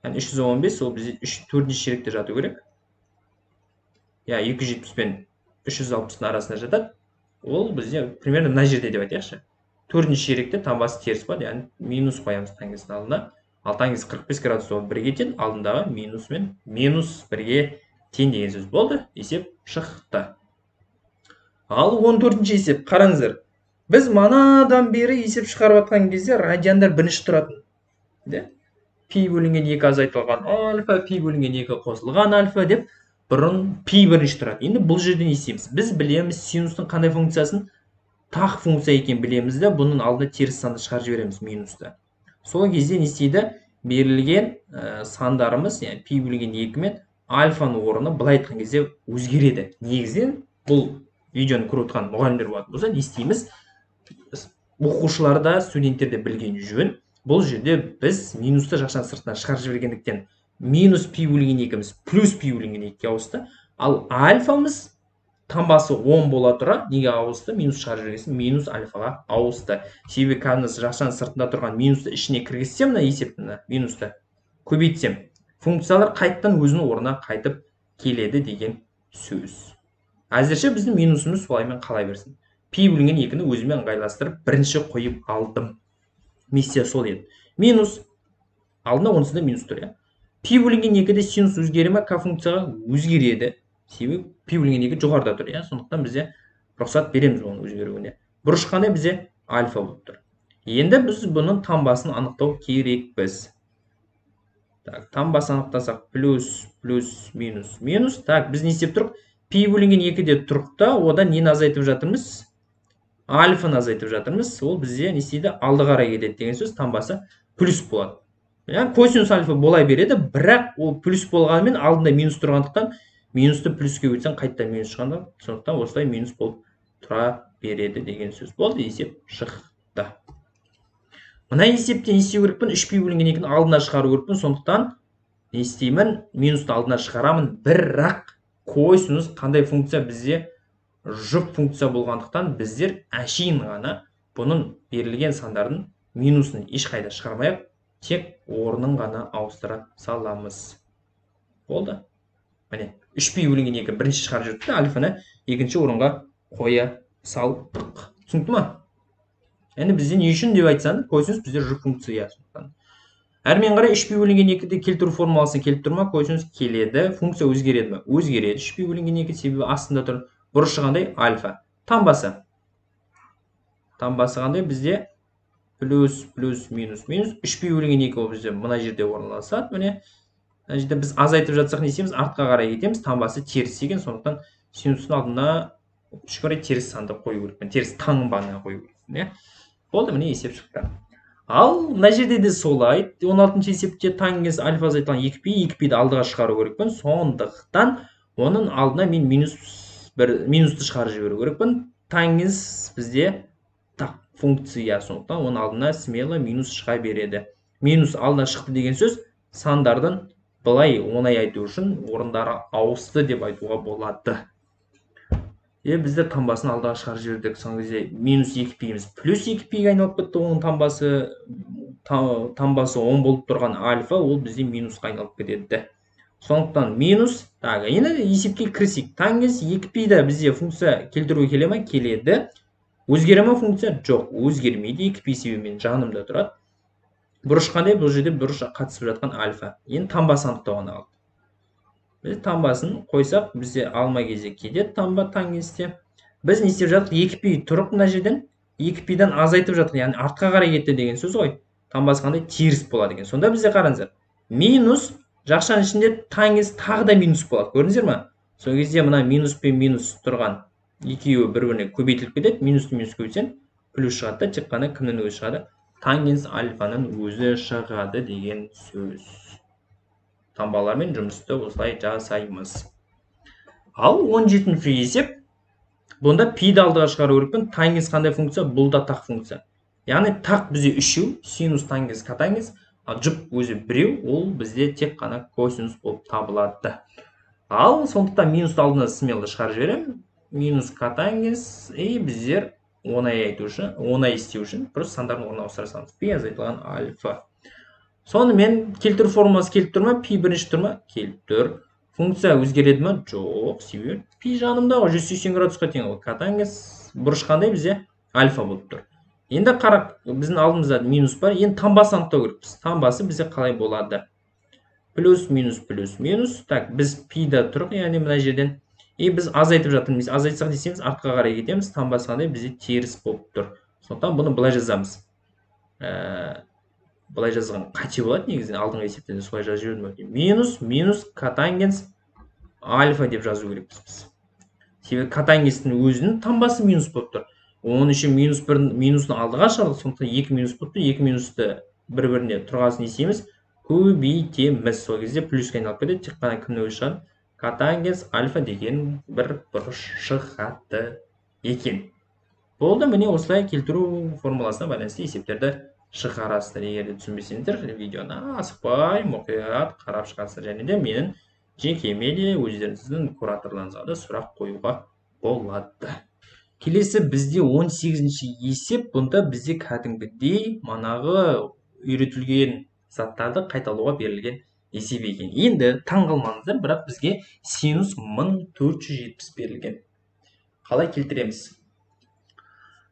Яғни 315 ол бізде 4-ші ширекте жату керек. Я 270 пен 360-ның арасында жатады. Ол бізде примерно мына жерде деп айтайықшы. 4-ші ширекте таңбасы теріс болады, яғни минус қоямыз тангенстің алдына. Ал тангенс 45 градус ол 1-ге тең, алдындағы минус мен минус 1-ге тең деген сөз болды. Есеп шықты. Ал 14-ші есеп, қараңыздар. Біз манадан бері есеп шығарып жатқан кезде радиандар бірінші тұратын. Пи бөлінген 2 азайтылған альфа, пи бөлінген 2 қосылған альфа деп бұрын пи бірінші тұрады. Енді бұл жерде не істейміз? Біз білеміз синустың қандай функциясын? Тақ функция екен білеміз де, бұның алдына теріс санды шығарып жібереміз, минусты. Сол кезде не істейді? Берілген сандарымыз, яғни пи бөлінген 2 мен альфаның орны былай айтқан кезде өзгереді. Негізінен бұл видеоны көріп отырған мұғалімдер болатын болса, не істейміз? Оқушыларда, студенттерде білген жөн. Бұл жерде біз минусты жақшаның сыртынан шығарып жібергендіктен минус пи бөлінген 2-міз плюс пи бөлінген 2-ге ауысты. Ал альфамыз таңбасы 10 бола тұра неге ауысты? Минус шығарып жібергенсін минус альфаға ауысты. Себебі кәдімгі жақшаның сыртында тұрған минусты ішіне кіргізсем, мына есептің минусты көбейтсем, функциялар қайттан өзінің орнына қайтып келеді деген сөз. Әзірше біздің минусымыз солаймен қала берсін. Пи бөлінген 2-ні өзімен ыңғайластырып бірінші қойып алдым. Миссия сол еді. Минус алдында онысында минус тұр. Пи бөлінген 2-де синус өзгере ме? К функцияға өзгереді. Себебі пи бөлінген 2 жоғарыда тұр. Сондықтан бізде рұқсат береміз оның өзгеруіне. Бұрыш қандай бізде альфа болып тұр. Енді біз бұның таңбасын анықтау керекпіз. Так, таңбасын анықтасақ, плюс, минус. Так, біз не істеп тұрық? Пи бөлінген 2-де тұрық та, одан нені азайтып жатырмыз? Альфаны азайтып жатырмыз. Ол бізде не істейді? Алды қарай кетеді деген сөз, таңбасы плюс болады. Яғни косинус альфа бола береді, бірақ ол плюс болғанымен алдында минус тұрғандықтан, минусты плюске өтсең қайтадан минус шығады. Сондықтан осылай минус болып тұра береді деген сөз. Болды, есеп шықты. Мына есепте не істеу керекпін? 3π бөлінген 2-ні алдына шығару керекпін. Сондықтан не істеймін? Минусты алдына шығарамын. Бірақ косинус қандай функция? Бізде жұп функция болғандықтан біздер әшейін ғана бұның берілген сандардың минусын ешқайда шығармайық, тек орнын ғана ауыстыра саламыз. Болды. Міне, 3π бөлінген 2 бірінші шығарып жүрді, альфаны екінші орынға қоя салдық. Түсінікті ма? Яғни бізде не үшін деп айтсаң, косинус бізде жұп функция. Әрмен қарай 3π бөлінген 2-де келтіру формуласын келіп тұр ма? Косинус келеді. Функция өзгереді ме? Өзгереді. 3π бөлінген 2 себебі астында тұр. Бұрышы қандай? Альфа. Таңбасы. Таңбасы қандай? Бізде плюс, минус. 3π бөлінген 2 ол бізде мына жерде орналасады. Міне, мына жерде біз азайтып жатсақ не істейміз? Артқа қарай кетеміз. Таңбасы теріс екен. Сондықтан синустың алдына үшке қарай теріс санды қою керекпін. Теріс таңбаны қою керекпін. Болды, міне есеп шықты. Ал мына жерде де солай. 16-шы есепте тангенс альфа азайтылған 2π-ді алдыға шығару керекпін. Сондықтан оның алдына мен минусты шығарып жіберу керекпін. Тангенс бізде функция, сондықтан оның алдына смело минус шыға береді. Минус алдына шықты деген сөз сандардың былай оңай айту үшін орындары ауысты деп айтуға болады. Біздер таңбасын алдыға шығарып жібердік. Соңғы кезде минус 2π-іміз плюс 2π-ге айналып кетті. Оның таңбасы 10 болып тұрған альфа, ол бізде минусқа айналып кетеді. Сондықтан минус, енді есепке кірісек. Тангенс 2π-да бізде функция келтіруге келе ме? Келеді. Өзгере ме функция? Жоқ, өзгермейді. 2π себебімен жанымда тұрады. Бұрыш қандай? Бұл жерде бұрыш қатысып жатқан альфа. Енді таңбасын анықтауға қалды. Біз таңбасын қойсақ, бізде алма кезек кетеді таңба тангенсте. Біз не істеп жатық? 2π тұрып мына жерден 2π-дан азайтып жатық, яғни артқа қарай кетті деген сөз ғой. Таңбасы қандай? Теріс болады екен. Сонда бізде қараңыздар. Минус жақшаның ішінде тангенс тағы да минус болады. Көрдіңіздер ме? Сол кезде мына минус пен минус тұрған екеуі бір-біріне көбейтіліп кетеді. Минусты минус көбейтсең плюс шығады да, тек қана кімнің өзі шығады? Тангенс альфаның өзі шығады деген сөз. Таңбалармен жұмысты осылай жасаймыз. Ал 17-ші есеп. Бұнда пи-ді алдыға шығару керекпін. Тангенс қандай функция? Бұл да тақ функция. Яғни тақ бізде үшеу, синус, тангенс, котангенс. Ал жұп өзі біреу, ол бізде тек қана косинус болып табылады. Ал сондықтан минусты алдына смело шығарып жіберемін. Минус котангенс, біздер оңай айту үшін, оңай істеу үшін просто сандардың орнына ауыстыра саламыз. Пи азайтылған альфа. Сонымен келтіру формуласы келіп тұр ма? Пи бірінші тұр ма? Келіп тұр. Функция өзгереді ме? Жоқ, себебі пи жанымда 180 градусқа тең. Котангенс бұрыш қандай бізде? Альфа болып тұр. Енді қарақ, біздің алдымызда минус бар. Енді таңбасын анықтау керекпіз. Таңбасы бізде қалай болады? Плюс, минус. Так, біз пи-да тұрық, яғни мына жерден. Біз азайтып жатырмыз. Азайтсақ десеміз, артқа қарай кетеміз. Таңбасы қандай бізде теріс болып тұр. Сондықтан бұны былай жазамыз. Былай жазған қате болады негізінен, алдыңғы есепте де солай жазып жібердім. Минус, котангенс альфа деп жазу керекпіз біз. Себебі котангенстің өзінің таңбасы минус болып тұр. Оның үшін минусын алдыға шығардық, сондықтан 2 минус болып тұр. 2 минусты бір-біріне тұрғасын есеміз көбейтеміз. Сол кезде плюске айналып кетеді, тек қана кімнің өзі шығады? Котангенс альфа деген бір бұрыш шығады екен. Болды, міне осылай келтіру формуласына байланысты есептерді шығарасыздар. Егер түсінбесеңіздер, видеоны асықпай мұқият қарап шығасыздар. Және де менің жекеме де өздеріңіздің кураторларыңызға да сұрақ қоюға болады. Келесі бізде 18-ші есеп. Бұнда бізде кәдімгідей манағы үйретілген заттарды қайталауға берілген есеп екен. Енді таңғалмаңыздар, бірақ бізге синус 1470 берілген. Қалай келтіреміз?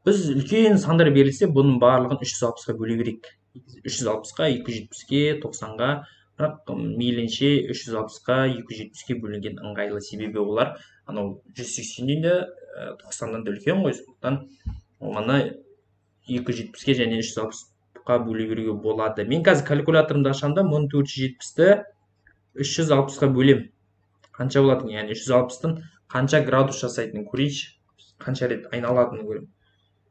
Біз үлкен сандар берілсе, бұның барлығын 360-ға бөле берейік. 360-ға, 270-ге, 90-ға, бірақ мейлінше 360-ға, 270-ге бөлінген ыңғайлы, себебі олар 180-ден де 90-дан да үлкен ғой. Сондықтан оны 270-ге және 360 4қа бөле беруге болады. Мен қазір калькуляторымды ашамда 1470-ті 360-қа бөлем. Қанша болады? Яғни 360-тың қанша градус жасайтынын көрейінші. Қанша рет айналатынын көрем.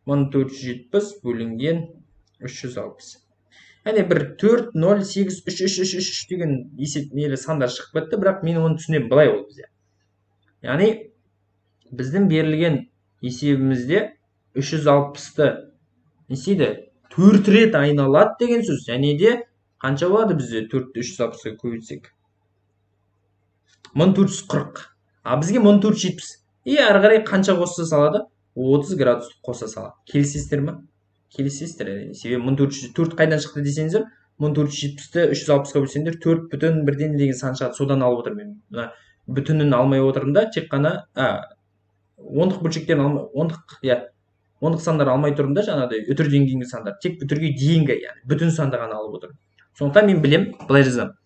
1470 бөлінген 360. Яғни бір 4, 0, 8, 3, 3, 3, 3 деген есеп нелі сандар шығып кетті, бірақ мен оны түсінемін, былай ол бізде. Яғни біздің берілген есебімізде 360-ты не істейді? 4 рет айналады деген сөз. Және де қанша болады бізде 4-ті 360-ға көбейтсек? 1440. А бізге 1470. Ары қарай қанша қоса салады? 30 градус қоса салады. Келісесіздер ме? Келісесіздер әрине. Себебі 1404 қайдан шықты десеңіздер, 1470-ті 360-ға бөлсеңдер 4 бүтін бірден деген сан шығады. Содан алып отырмын мен. Бүтінін алмай отырмын да, тек қана ондық бөлшектен алмай, ондық сандар алмай тұрмын да, жаңағыдай үтірден кейінгі сандар. Тек үтірге дейінгі, яғни бүтін санды ғана алып отырмын. Сондықтан мен білем, былай жазамын.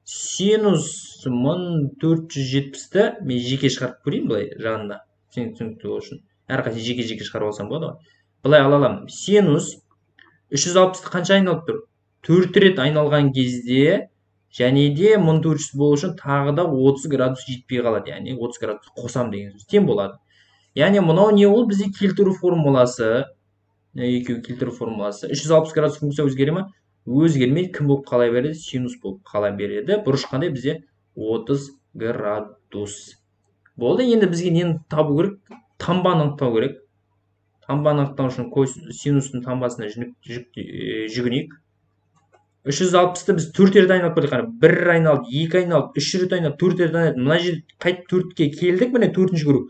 Синус 1470-ті мен жеке шығарып көрейін былай жағында. Сен түсінікті болу үшін. Әрқайсысын жеке-жеке шығарып алсам болады ғой. Былай ала аламын. Синус 360-ті қанша айналып тұр? 4 рет айналған кезде, және де 1400 болу үшін тағы да 30 градус жетпей қалады. Яғни 30 градус қосам деген сөз. Тең болады. Яғни мынау не ол? Бізде келтіру формуласы. Екеуі келтіру формуласы. 360 градус функция өзгере ме? Өзгермейді. Кім болып қала береді? Синус болып қала береді. Бұрыш қандай? Бізде 30 градус. Болды. Енді бізге нені табу керек? Тамбаны анықтау керек. Тамбаны анықтау үшін синустың тамбасына жүгінейік. 360-ты біз 4 рет айналып келдік. 1 айналып, 2 айналып, 3 рет айналып, 4 рет айналып. Мына жерде қайтып 4-ке келдік, міне 4-ші көру.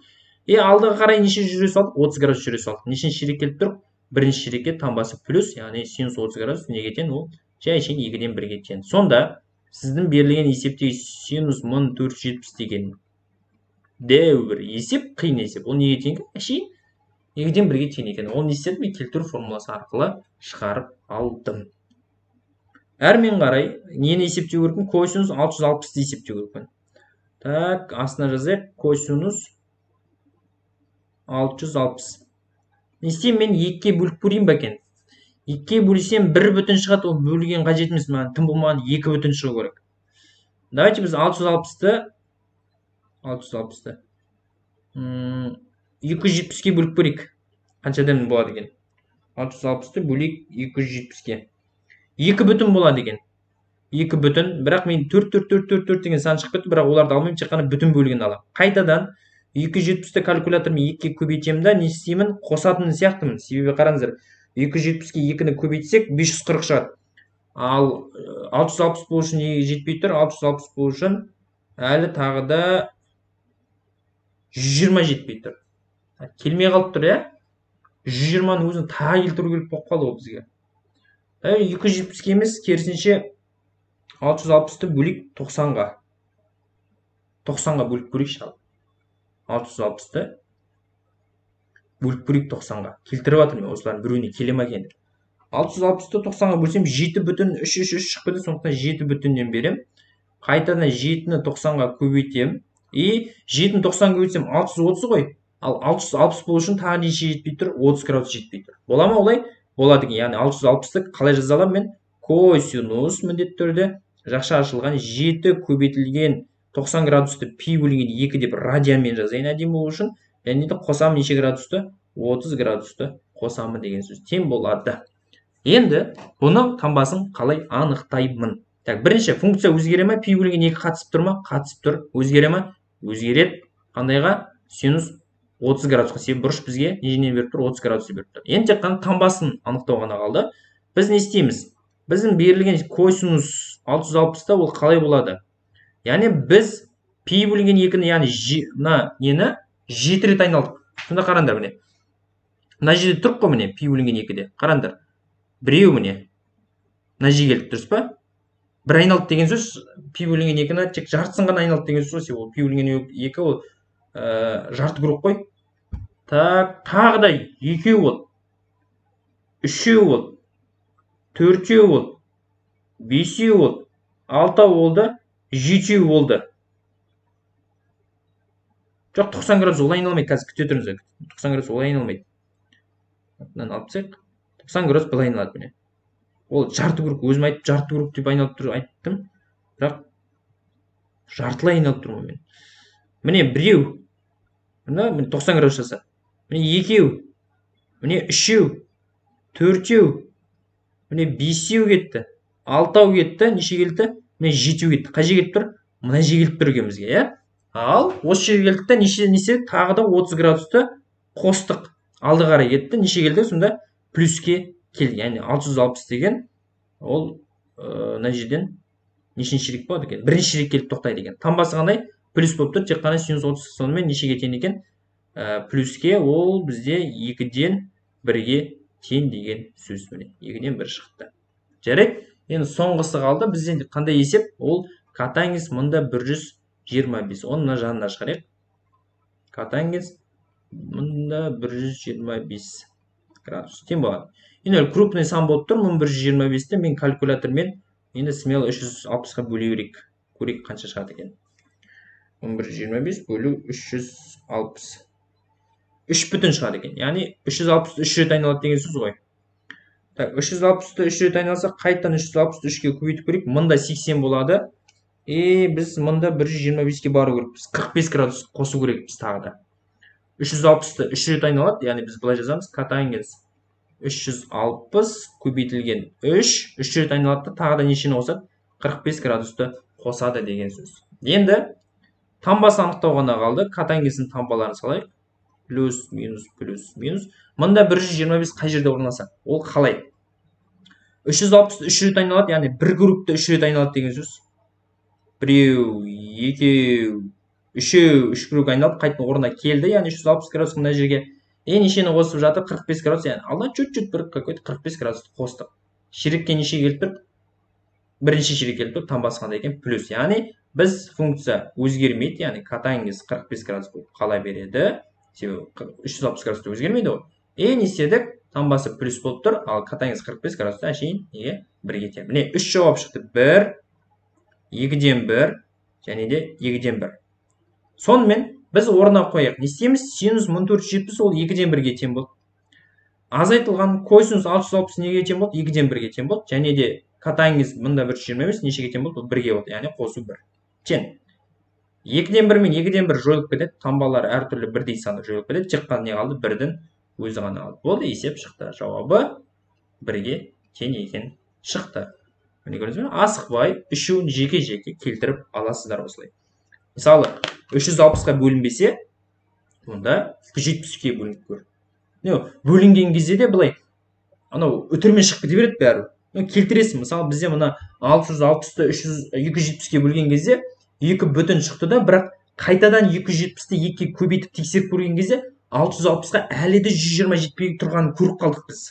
Алдыға қарай неше жүре салдық? 30 градус жүре салдық. Нешінші ширек келіп тұр? Бірінші ширекке тамбасы плюс, яғни синус 30 градус неге тең? Ол жай шен 2-ден 1-ге тең. Сонда сіздің берілген есептегі синус 1470 деген дәу бір есеп, қиын есеп. Ол неге тең? Әшейін 2-ден 1-ге тең екен. Ол не істедім? Мен келтіру формуласы арқылы шығарып алдым. Әрмен қарай нені есептеу керекпін? Косинус 660-ті есептеу керекпін. Так, астына жазайық. Косинус 660. Не істеймін? Мен 2-ке бөліп көрейін ба екен? 2-ке бөлсем 1 бүтін шығады, ол бөлген қажет емес. Маған тым болмаған 2 бүтін шығу керек. Давайте біз 660-ты 270-ке бөліп көрейік. Қаншадан болады екен? 660-ты бөлейік 270-ке. 2 бүтін болады екен. 2 бүтін. Бірақ мен 4 деген сан шығып кетті, бірақ оларды алмаймын, тек қана бүтін бөлігін аламын. Қайтадан 270-ті калькулятормен 2-ке көбейтемін да, не істеймін? Қосатын сияқтымын. Себебі қараңыздар, 270-ке 2-ні көбейтсек 540 шығады. Ал 660 болу үшін неге жетпей тұр? 660 болу үшін әлі тағы да 120 жетпей тұр. Келмей қалып тұр, 120-ның өзін тағы келтіру керек болып қалды ол бізге. 270-ке емес, керісінше 660-ты бөлейік 90-ға. 90-ға бөліп көрейікші ал. 660-ты бөліп көрейік 90-ға. Келтіріп жатырмын мен осылардың біреуіне келе ме екен деп. 660-ты 90-ға бөлсем 7 бүтін 3 шығып кетеді, сондықтан 7 бүтіннен берем. Қайтадан 7-ні 90-ға көбейтем. 7-ні 90-ға көбейтсем 630 ғой. Ал 660 болу үшін тағы неше жетпей тұр? 30 градус жетпей тұр. Бола ма олай? Болады екен. Яғни 660-ты қалай жаза аламын мен? Косинус міндетті түрде жақша ашылған 7 көбейтілген 90 градусты пи бөлінген 2 деп радианмен жазайын әдемі болу үшін. Және де қосамын неше градусты? 30 градусты қосамын деген сөз. Тең болады. Енді бұны тамбасын қалай анықтаймын? Так, бірінші функция өзгере ме? Пи бөлінген 2 қатысып тұр ма? Қатысып тұр. Өзгере ме? Өзгереді. Қандайға? Синус 30 градусқа. Себебі бұрыш бізге неженен беріп тұр? 30 градус беріп тұр. Енді тек қана тамбасын анықтау ғана қалды. Біз не істейміз? Біздің берілген косинус 660-та ол қалай болады? Яғни біз пи бөлінген 2-ні, яғни нені 7 рет айналдық. Сонда қараңдар міне. Мына жерде тұрып қой міне пи бөлінген 2-де. Қараңдар. Біреу міне. Мына жерге келдік, дұрыс па? Бір айналды деген сөз, пи бөлінген 2-ні тек жартысын ғана айналды деген сөз. Ол пи бөлінген 2 ол жарты круг қой. Так, тағы да 2 ол. 3 ол. 4 ол. 5 ол. 6 болды. 7 болды. Жоқ, 90 градус олай айналмайды, қазір күте тұрыңыздар. 90 градус олай айналмайды. Мынаны алып тастайық. 90 градус былай айналады міне. ол жарты круг, өзім айтып жарты круг деп айналып тұр айттым, бірақ жартылай айналып тұрмын мен. Міне біреу, міне 90 градус жаса. Міне екеу, міне үшеу, төртеу, міне бесеу кетті, алтау кетті, неше келді? Міне жетеу кетті. Қай жерге келіп тұр? Мына жерге келіп тұр екен бізге, иә? Ал осы жерге келдік та неше тағы да 30 градусты қостық. Алды қарай кетті. Неше келді? Сонда плюске келді. Яғни 660 деген ол мына жерден нешінші ширек болады екен? Бірінші ширек келіп тоқтайды екен. Таңбасы қандай? Плюс болып тұр. Тек қана синус 30 сонымен нешеге тең екен? Плюске ол бізде 2-ден 1-ге тең деген сөз. Міне 2-ден 1 шықты. Жарайды. Енді соңғысы қалды. Бізде қандай есеп? Ол катаңыз мында 125. Оны мына жанына шығарайық. Катаңыз мында 125 градус. Тең болады. Енді крупный сан болып тұр. Мұн 125-ті мен калькулятормен енді смело 360-ға бөле берейік. Көрейік қанша шығады екен. 125 бөлу 360. 3 бүтін шығады екен. Яғни 360 3 рет айналады деген сөз ғой. Так, 360-ты 3 рет айналса, қайтадан 360-ты 3-ке көбейтіп көрейік. Мында 80 болады. Біз мында 125-ке бару керекпіз. 45 градус қосу керекпіз тағы да. 360-ты 3 рет айналады. Яғни біз былай жазамыз. Катаңыз 360 көбейтілген 3 рет айналады. Тағы да нешені қосады? 45 градусты қосады деген сөз. Енді таңбасын анықтау ғана қалды. Катаңыздың таңбаларын салайық. Плюс, минус, плюс, минус. Мында 125 қай жерде орналасады? Ол қалай? 360 3 рет айналады, яғни бір группты 3 рет айналады деген сөз. Біреу, екеу, үшеу, 3 круг айналып, қайтадан орнына келді, яғни 360 градус мына жерге. Нешені қосып жатыр? 45 градус, яғни алда чуть-чуть бір какой-то 45 градусты қостық. Ширекке неше келіп тұр? Бірінші ширек келіп тұр, таңбасы қандай екен? Плюс. Яғни біз функция өзгермейді, яғни катаңыз 45 градус болып қала береді. 360 градусты өзгермейді ғой. Не істедік? Таңбасы плюс болып тұр, ал катаңыз 45 градусты әшейін неге? 1-ге тең. Міне 3 жауап шықты. 1, 2-ден 1, және де 2-ден 1. Сонымен біз орнына қояйық. Не істейміз? Синус 1470 ол 2-ден 1-ге тең болды. Азайтылған косинус 660 неге тең болды? 2-ден 1-ге тең болды. Және де катаңыз мында 125 нешеге тең болды? 1-ге болды. Яғни қосу 1. Тең. 2-ден 1 мен 2-ден 1 жойылып кетеді. Таңбалар әртүрлі бірдей саны жойылып кетеді. Тек қана не қалды? 1-дің өзі ғана қалды. Болды, есеп шықты. Жауабы 1-ге тең екен шықты. Міне көрдіңіз бе? Асықпай үшеуін жеке-жеке келтіріп аласыздар осылай. Мысалы, 360-қа бөлінбесе, онда 270-ке бөлініп көр. Бөлінген кезде де былай, анау үтірмен шығып кете береді бәрі. Келтіресің. Мысалы, бізде мына 660-ты 270-ке бөлген кезде 2 бүтін шықты да, бірақ қайтадан 270-ті 2-ке көбейтіп тексеріп көрген кезде 660-қа әлі де 120 жетпей тұрғанын көріп қалдық біз.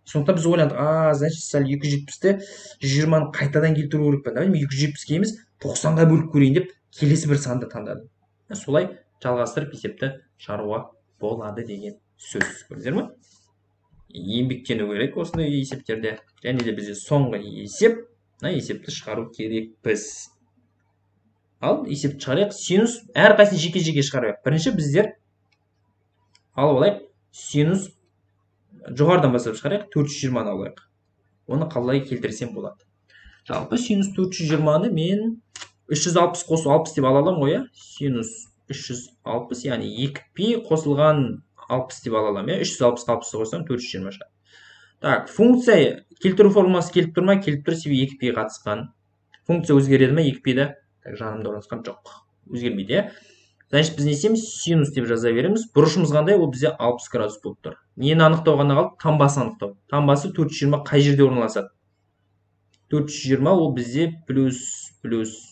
Сондықтан біз ойландық, значит, сәл 270-ті 120-ны қайтадан келтіру керек па? 270-ке емес, 90-ға бөліп көрейін деп келесі бір санды таңдадым. Солай жалғастырып есепті шығаруға болады деген сөз. Көрдіңіздер ме? Еңбектену керек осындай есептерде. Және де бізде соңғы есеп, есепті шығару керекпіз. Ал есепті шығарайық. Синус әрқайсысын жеке-жеке шығарайық. Бірінші біздер алып алайық. Синус жоғарыдан бастап шығарайық. 420-ны алайық. Оны қалай келтірсем болады. Жалпы синус 420-ны мен 360 қосу 60 деп ала аламын ғой, синус 360, яғни 2π қосылған 60 деп ала аламын, 360 60 қоссам 420 шығады. Так, функция келтіру формуласы келіп тұр ма? Келіп тұр, себебі 2π қатысқан. Функция өзгереді ме? 2π-да жанымда орналасқан жоқ. Өзгермейді. Значит, біз не істейміз? Синус деп жаза береміз. Бұрышымыз қандай? Ол бізде 60 градус болып тұр. Нені анықтау ғана қалды? Таңбасын анықтау. Таңбасы 420 қай жерде орналасады? 420 ол бізде плюс,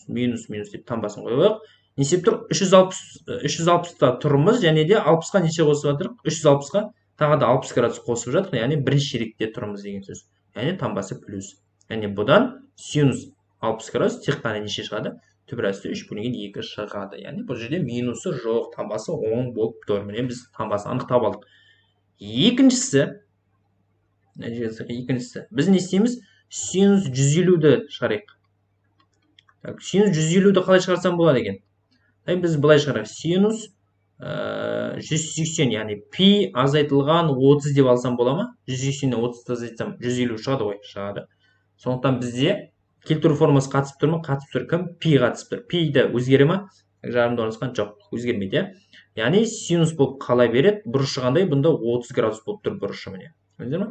минус деп таңбасын қойып. Не істеп тұр? 360-та тұрмыз, және де 60-қа неше қосып жатырық? 360-қа тағы да 60 градус қосып жатырық, яғни бірінші ширекте тұрмыз деген сөз. Яғни таңбасы плюс. Яғни бұдан синус 60 градус тек қана неше шығады? Түбір асты 3 бөлінген 2 шығады. Яғни бұл жерде минусы жоқ, таңбасы 10 болып тұр. Міне біз таңбасын анықтап алдық. Екіншісі, біз не істейміз? Синус 150-ді шығарайық. Синус 150-ді қалай шығарсам болады екен? Біз былай шығарайық. Синус 180, яғни пи азайтылған 30 деп алсам бола ма? 180-нен 30 азайтсам 150 шығады ғой? Шығады. Сондықтан бізде келтіру формуласы қатысып тұр ма? Қатысып тұр. Кім? Пи қатысып тұр. Пиді өзгере ма? Жарымда орналасқан жоқ, өзгермейді, иә. Яғни синус болып қала береді. Бұрышы қандай? Бұнда 30 градус болып тұр бұрышы, міне. Көрдіңіздер ме?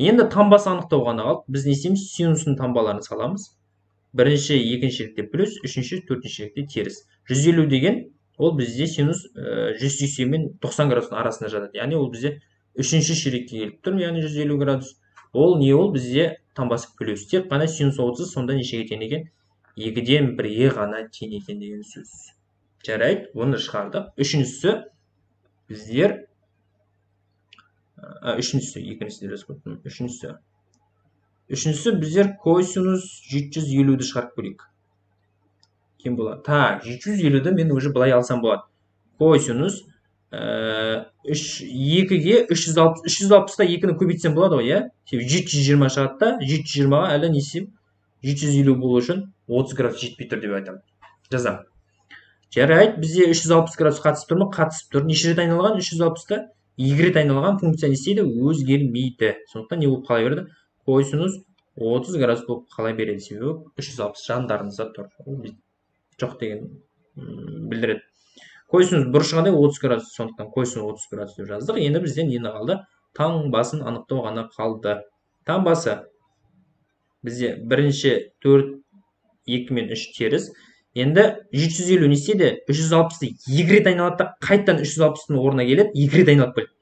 Енді таңбасын анықтау ғана қалды. Біз не істейміз? Синустың таңбаларын саламыз. Бірінші, екінші шекте плюс, үшінші, төртінші шекте теріс. 150 деген ол бізде синус 180 мен 90 градустың арасында жатады. Яғни ол бізде үшінші ширекке келіп тұр, яғни 150 градус. Ол не ол бізде таңбасы плюс. Тек қана синус 30 сонда нешеге тең екен? 2-ден 1-ге ғана тең екен деген сөз. Жарайды, оны шығардық. Үшіншісі біздер Үшіншісі біздер косинус 750-ді шығарып көрейік. Кем болады? Так, 750-ді мен уже былай алсам болады. Косинус 2-ге 360-та 2-ні көбейтсем болады ғой, иә? 720 шығады да, 720-ға әлі несем 750 болу үшін 30 градус жетпей тұр деп айтамын. Жазам. Жарайды, бізде 360 градус қатысып тұр ма? Қатысып тұр. Неше рет айналған? 360-та 2 рет айналған функция не істейді? Өзгермейді. Сондықтан не болып қала береді? Косинус 30 градус болып қала береді. Себебі 360 жандарымызда тұр. Жоқ деген білдіреді. Косинус бұрышы қандай? 30 градус. Сондықтан косинус 30 градус деп жаздық. Енді бізден нені қалды? Таңбасын анықтау ғана қалды. Таңбасы бізде бірінші 4, 2 мен 3 теріс. Енді 750 не істейді? 360-ды 2 рет айналады да, қайттан 360-ның орнына келеді, 2 рет айналып келеді.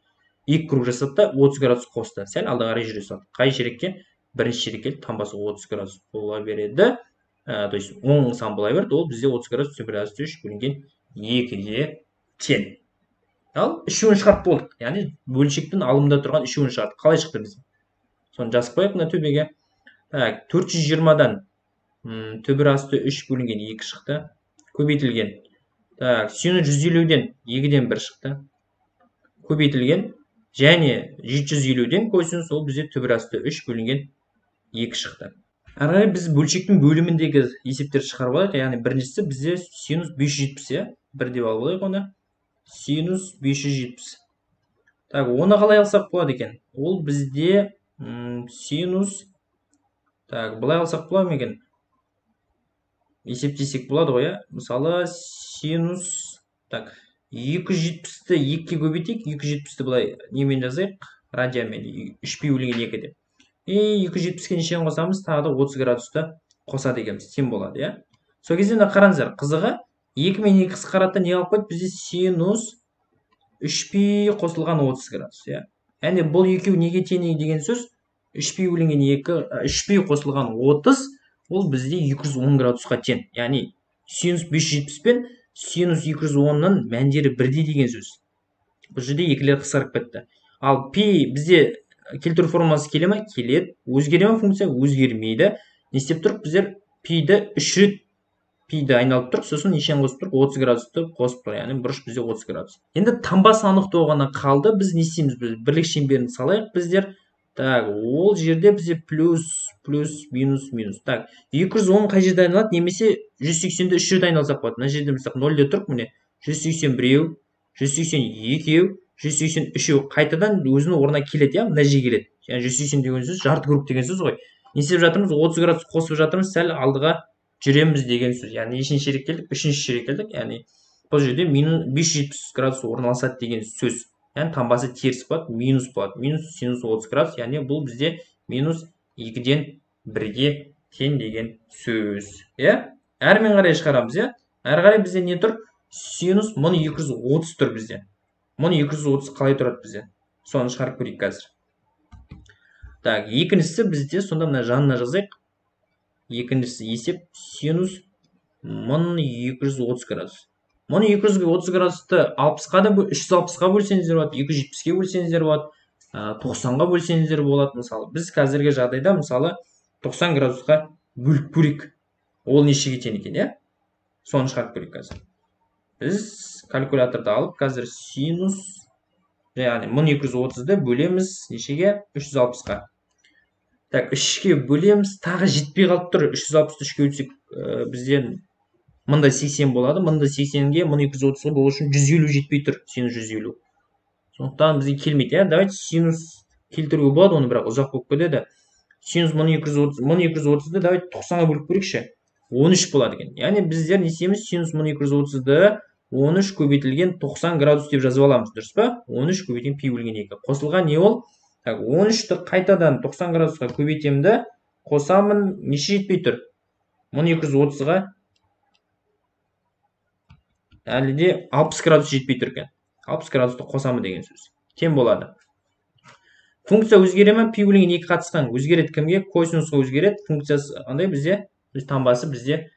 2 круг жасады да, 30 градус қосты. Сәл алда қарай жүре салды. Қай шерекке? Бірінші шерекке таңбасы 30 градус бола береді. То есть оң сан бола берді. Ол бізде 30 градус 3 бөлінген 2-ге тең. Ал үшеуін шығарып болдық. Яғни бөлшектің алымында тұрған үшеуін шығардық. Қалай шықты бізде? Соны жазып қояйық мына төбеге. Так, 420-дан төбір асты 3 бөлінген 2 шықты. Көбейтілген. Так, синус 150-ден 2-ден 1 шықты. Көбейтілген. Және 750-ден косинус ол бізде төбір асты 3 бөлінген 2 шықты. Әрі біз бөлшектің бөліміндегі есептерді шығарып алайық. Яғни біріншісі бізде синус 570, иә? Бір деп алып алайық оны. Синус 570. Так, оны қалай алсақ болады екен? Ол бізде синус. Так, былай алсақ болады ма екен? Есептесек болады ғой, иә? Мысалы, синус, так, 270-ті 2-ге көбейтейік, 270-ті былай немен жазайық? Радиамен, 3 бөлінген 2 деп. 270-ге нешен қосамыз? Тағы да 30 градусты қосады екенбіз, тең болады, иә? Сол кезде қараңыздар, қызығы 2 мен 2 қысқаратта не алып қойды? Бізде синус 3 қосылған 30 градус, иә? Яғни бұл екеу неге тең деген сөз? 3 бөлінген 2, 3 қосылған 30, ол бізде 210 градусқа тең. Яғни синус 570 пен синус 210-ның мәндері бірдей деген сөз. Бұл жерде екілер қысқарып кетті. Ал пи бізде келтіру формуласы келе ме? Келеді. Өзгере ме функция? Өзгермейді. Не істеп тұрық? Біздер пиді 3 рет пиді айналып тұрық, сосын нешен қосып тұрық? 30 градусты қосып тұрық. Яғни бұрыш бізде 30 градус. Енді таңбасын анықтау ғана қалды. Біз не істейміз? Бірлік шеңберін салайық біздер. Так, ол жерде бізде плюс, минус. Так, 210 қай жерде айналады? Немесе 180-ді 3 рет айналсақ болады. Мына жерде мысақ 0-де тұрып, міне 181, 182, 183 қайтадан өзінің орнына келеді, иә? Мына жерге келеді. Яғни 180 деген сөз жарты круг деген сөз ғой. Не істеп жатырмыз? 30 градус қосып жатырмыз, сәл алдыға жүреміз деген сөз. Яғни нешінші шерек келдік? Үшінші шерек келдік. Яғни бұл жерде минус 570 градус орналасады деген сөз. Яғни таңбасы теріс болады, минус болады. Минус синус 30 градус, яғни бұл бізде минус 2-ден 1-ге тең деген сөз. Иә? Әрмен қарай шығарамыз, иә? Әрі қарай бізде не тұр? Синус 1230 тұр бізде. 1230 қалай тұрады бізде? Соны шығарып көрейік қазір. Так, екіншісі бізде сонда мына жанына жазайық. Екіншісі есеп синус 1230 градус. 1230 градусты 60-қа да 360-қа бөлсеңіздер болады, 270-ке бөлсеңіздер болады, 90-ға бөлсеңіздер болады. Мысалы, біз қазіргі жағдайда мысалы 90 градусқа бөліп көрейік. Ол нешеге тең екен, иә? Соны шығарып көрейік қазір. Біз калькуляторды алып, қазір синус, яғни 1230-ды бөлеміз нешеге? 360-қа. Так, 3-ке бөлеміз, тағы жетпей қалып тұр. 360-ды 3-ке өтсек, бізден мында 80 болады. Мында 80-ге 1230 болу үшін 150 жетпей тұр. Синус 150. Сондықтан бізге келмейді, иә? Давайте синус келтіруге болады, оны бірақ ұзақ болып кетеді. синус 1230'ды давайте 90-ға бөліп көрейікші. 13 болады екен. Яғни біздер не істейміз? Синус 1230-ды 13 көбейтілген 90 градус деп жазып аламыз, дұрыс па? 13 көбейтілген пи бөлген 2. Қосылған не ол? 13-ті қайтадан 90 градусқа көбейтемді, қосамын, неше жетпей тұр? 1230-ға әлі де 60 градус жетпей тұр екен. 60 градусты қосамын деген сөз. Тең болады. Функция өзгере ме? Пи бөлген 2 қатысқан өзгереді кімге? Косинусқа өзгереді. Функциясы қандай бізде? Таңбасы бізде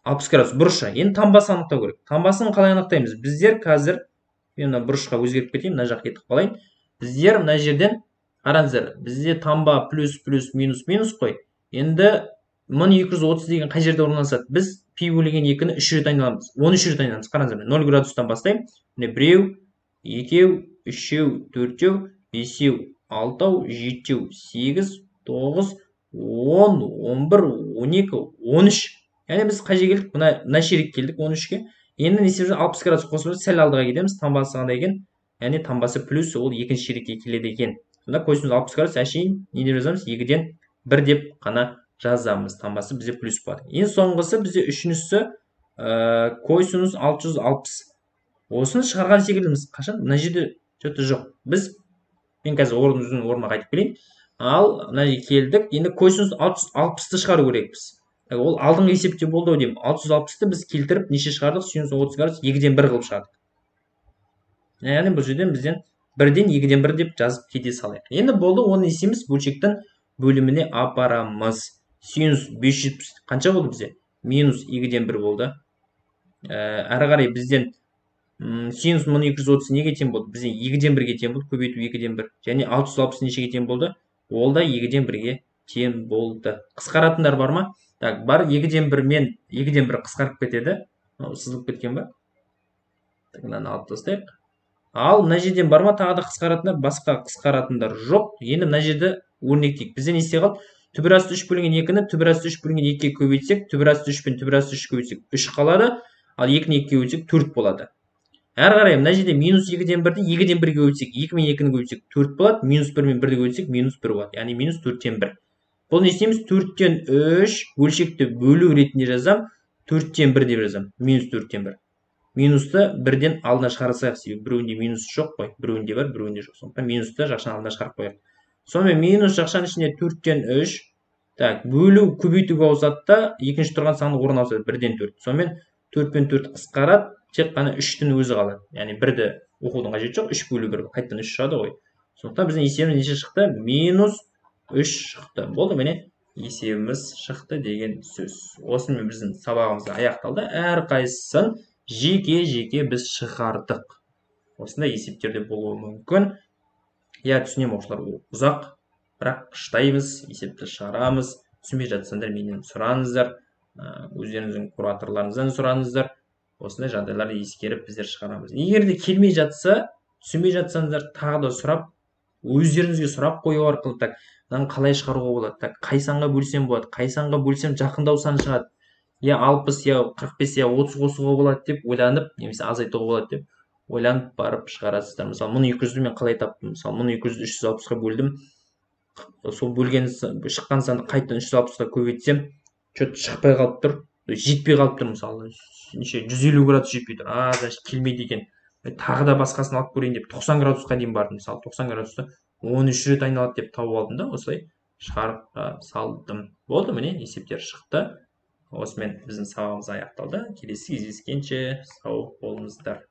60 градус бұрышы. Енді таңбасын анықтау керек. Таңбасын қалай анықтаймыз? Біздер қазір мен бұрышқа өзгеріп кетейін, мына жаққа кетіп қалайын. Біздер мына жерден қараңыздар, бізде таңба плюс минус қой. Енді 1230 деген қай жерде орналасады? Біз пи бөлген 2-ні 3 рет айналамыз. 13 рет айналамыз. Қараңыздар, 0 градустан бастаймын. Міне 1, 2, 3, 4, 5, 6, 7, 8, 9, 10, 11, 12, 13. Яғни біз қай жерге келдік? Мына шерек келдік 13-ке. Енді не істеп жүрміз? 60 градус қосып сәл алдыға кетеміз. Таңбасы қандай екен? Яғни таңбасы плюс, ол екінші шерекке келеді екен. Сонда косинус 60 градус әшейін не деп жазамыз? 2-ден 1 деп қана жазамыз. Таңбасы бізде плюс болады. Ең соңғысы бізде үшіншісі косинус 660. Осыны шығарған секілдіміз. Қашан? Мына жерде что-то жоқ. Мен қазір орнына қайтып келейін. Ал мына жерге келдік. Енді косинус 660-ты шығару керекпіз. Ол алдыңғы есепте болды деймін. 660-ты біз келтіріп неше шығардық? Синус 30 градус 2-ден 1 қылып шығардық. Яғни бұл жерден бізден 1-ден 2-ден 1 деп жазып кете салайық. Енді болды, оны есеміз бөлшектің бөліміне апарамыз. Синус 570 қанша болды бізде? Минус 2-ден 1 болды. Әрі қарай бізден синус 1230 неге тең болды? Бізден 2-ден 1-ге тең болды, көбейту 2-ден 1. Және 660 нешеге тең болды? Ол да 2-ден 1-ге тең болды. Қысқаратындар бар ма? Так, бар, 2-ден 1 мен 2-ден 1 қысқарып кетеді. Сызылып кеткен ба? Так, мынаны алып тастайық. Ал мына жерден бар ма тағы да қысқаратындар? Басқа қысқаратындар жоқ. Енді мына жерді өрнектейік. Бізде не істей қалды? Түбір асты 3 бөлінген 2-ні түбір асты 3 бөлінген 2-ге көбейтсек, түбір асты 3 пен түбір асты 3 көбейтсек 3 қалады. Ал 2-ні 2-ге көбейтсек 4 болады. Әрі қарай мына жерде минус 2-ден 1-ді 2-ден 1-ге көбейтсек 2 мен 2-ні көбейтсек 4 болады. Минус 1 мен 1-ді көбейтсек минус 1 болады. Яғни минус 4-тен 1. Бұл не істейміз? 4-тен 3 бөлшекті бөлу ретінде жазам. 4-тен 1 деп жазам. Минус 4-тен 1. Минусты 1-ден алдына шығарсақ, себебі біреуінде минус жоқ қой. Біреуінде бар, біреуінде жоқ. Сондықтан минусты жақшаны алдына шығарып қояйық. Сонымен минус жақшаның ішінде 4-тен 3. Так, бөлу көбейтуге ауысады да, екінші тұрған санның орнына ауысады 1-ден 4. Сонымен 4 пен 4 қысқарады, тек қана 3-тің өзі қалады. Яғни 1-ді оқудың қажеті жоқ, 3 бөлу 1. Қайтадан 3 шығады ғой. Сондықтан біздің есебіміз неше шықты? Минус 3 шықты. Болды, міне есебіміз шықты деген сөз. Осымен біздің сабағымыз аяқталды. Әрқайсысын жеке біз шығардық. Осындай есептерде болуы мүмкін. Түсінемін, осылар ұзақ, бірақ қыштаймыз, есепті шығарамыз. Түсінбей жатсаңдар менен сұраңыздар, өздеріңіздің кураторларыңыздан сұраңыздар. Осындай жағдайларды ескеріп біздер шығарамыз. Егер де келмей жатса, түсінбей жатсаңыздар, тағы да сұрап, өздеріңізге сұрақ қою арқылы, так, мынаны қалай шығаруға болады, так, қай санға бөлсем болады, қай санға бөлсем жақындау сан шығады. Я 60, я 45, я 30 қосуға болады деп ойланып, немесе азайтуға болады деп ойланып барып шығарасыздар. Мысалы, 1200-ді мен қалай таптым? Мысалы, 1200-ді 360-ға бөлдім. Сол бөлген шыққан санды қайтадан 360-ға көбейтсем, что-то шықпай қалып тұр, жетпей қалып тұр, мысалы, 150 градус жетпей тұр. Значит, келмейді екен. Тағы да басқасын алып көрейін деп 90 градусқа дейін бардым. Мысалы, 90 градусты 13 рет айналады деп тауып алдым да, осылай шығарып салдым. Болды, міне есептер шықты. Осымен біздің сабағымыз аяқталды. Келесі кездескенше сау болыңыздар.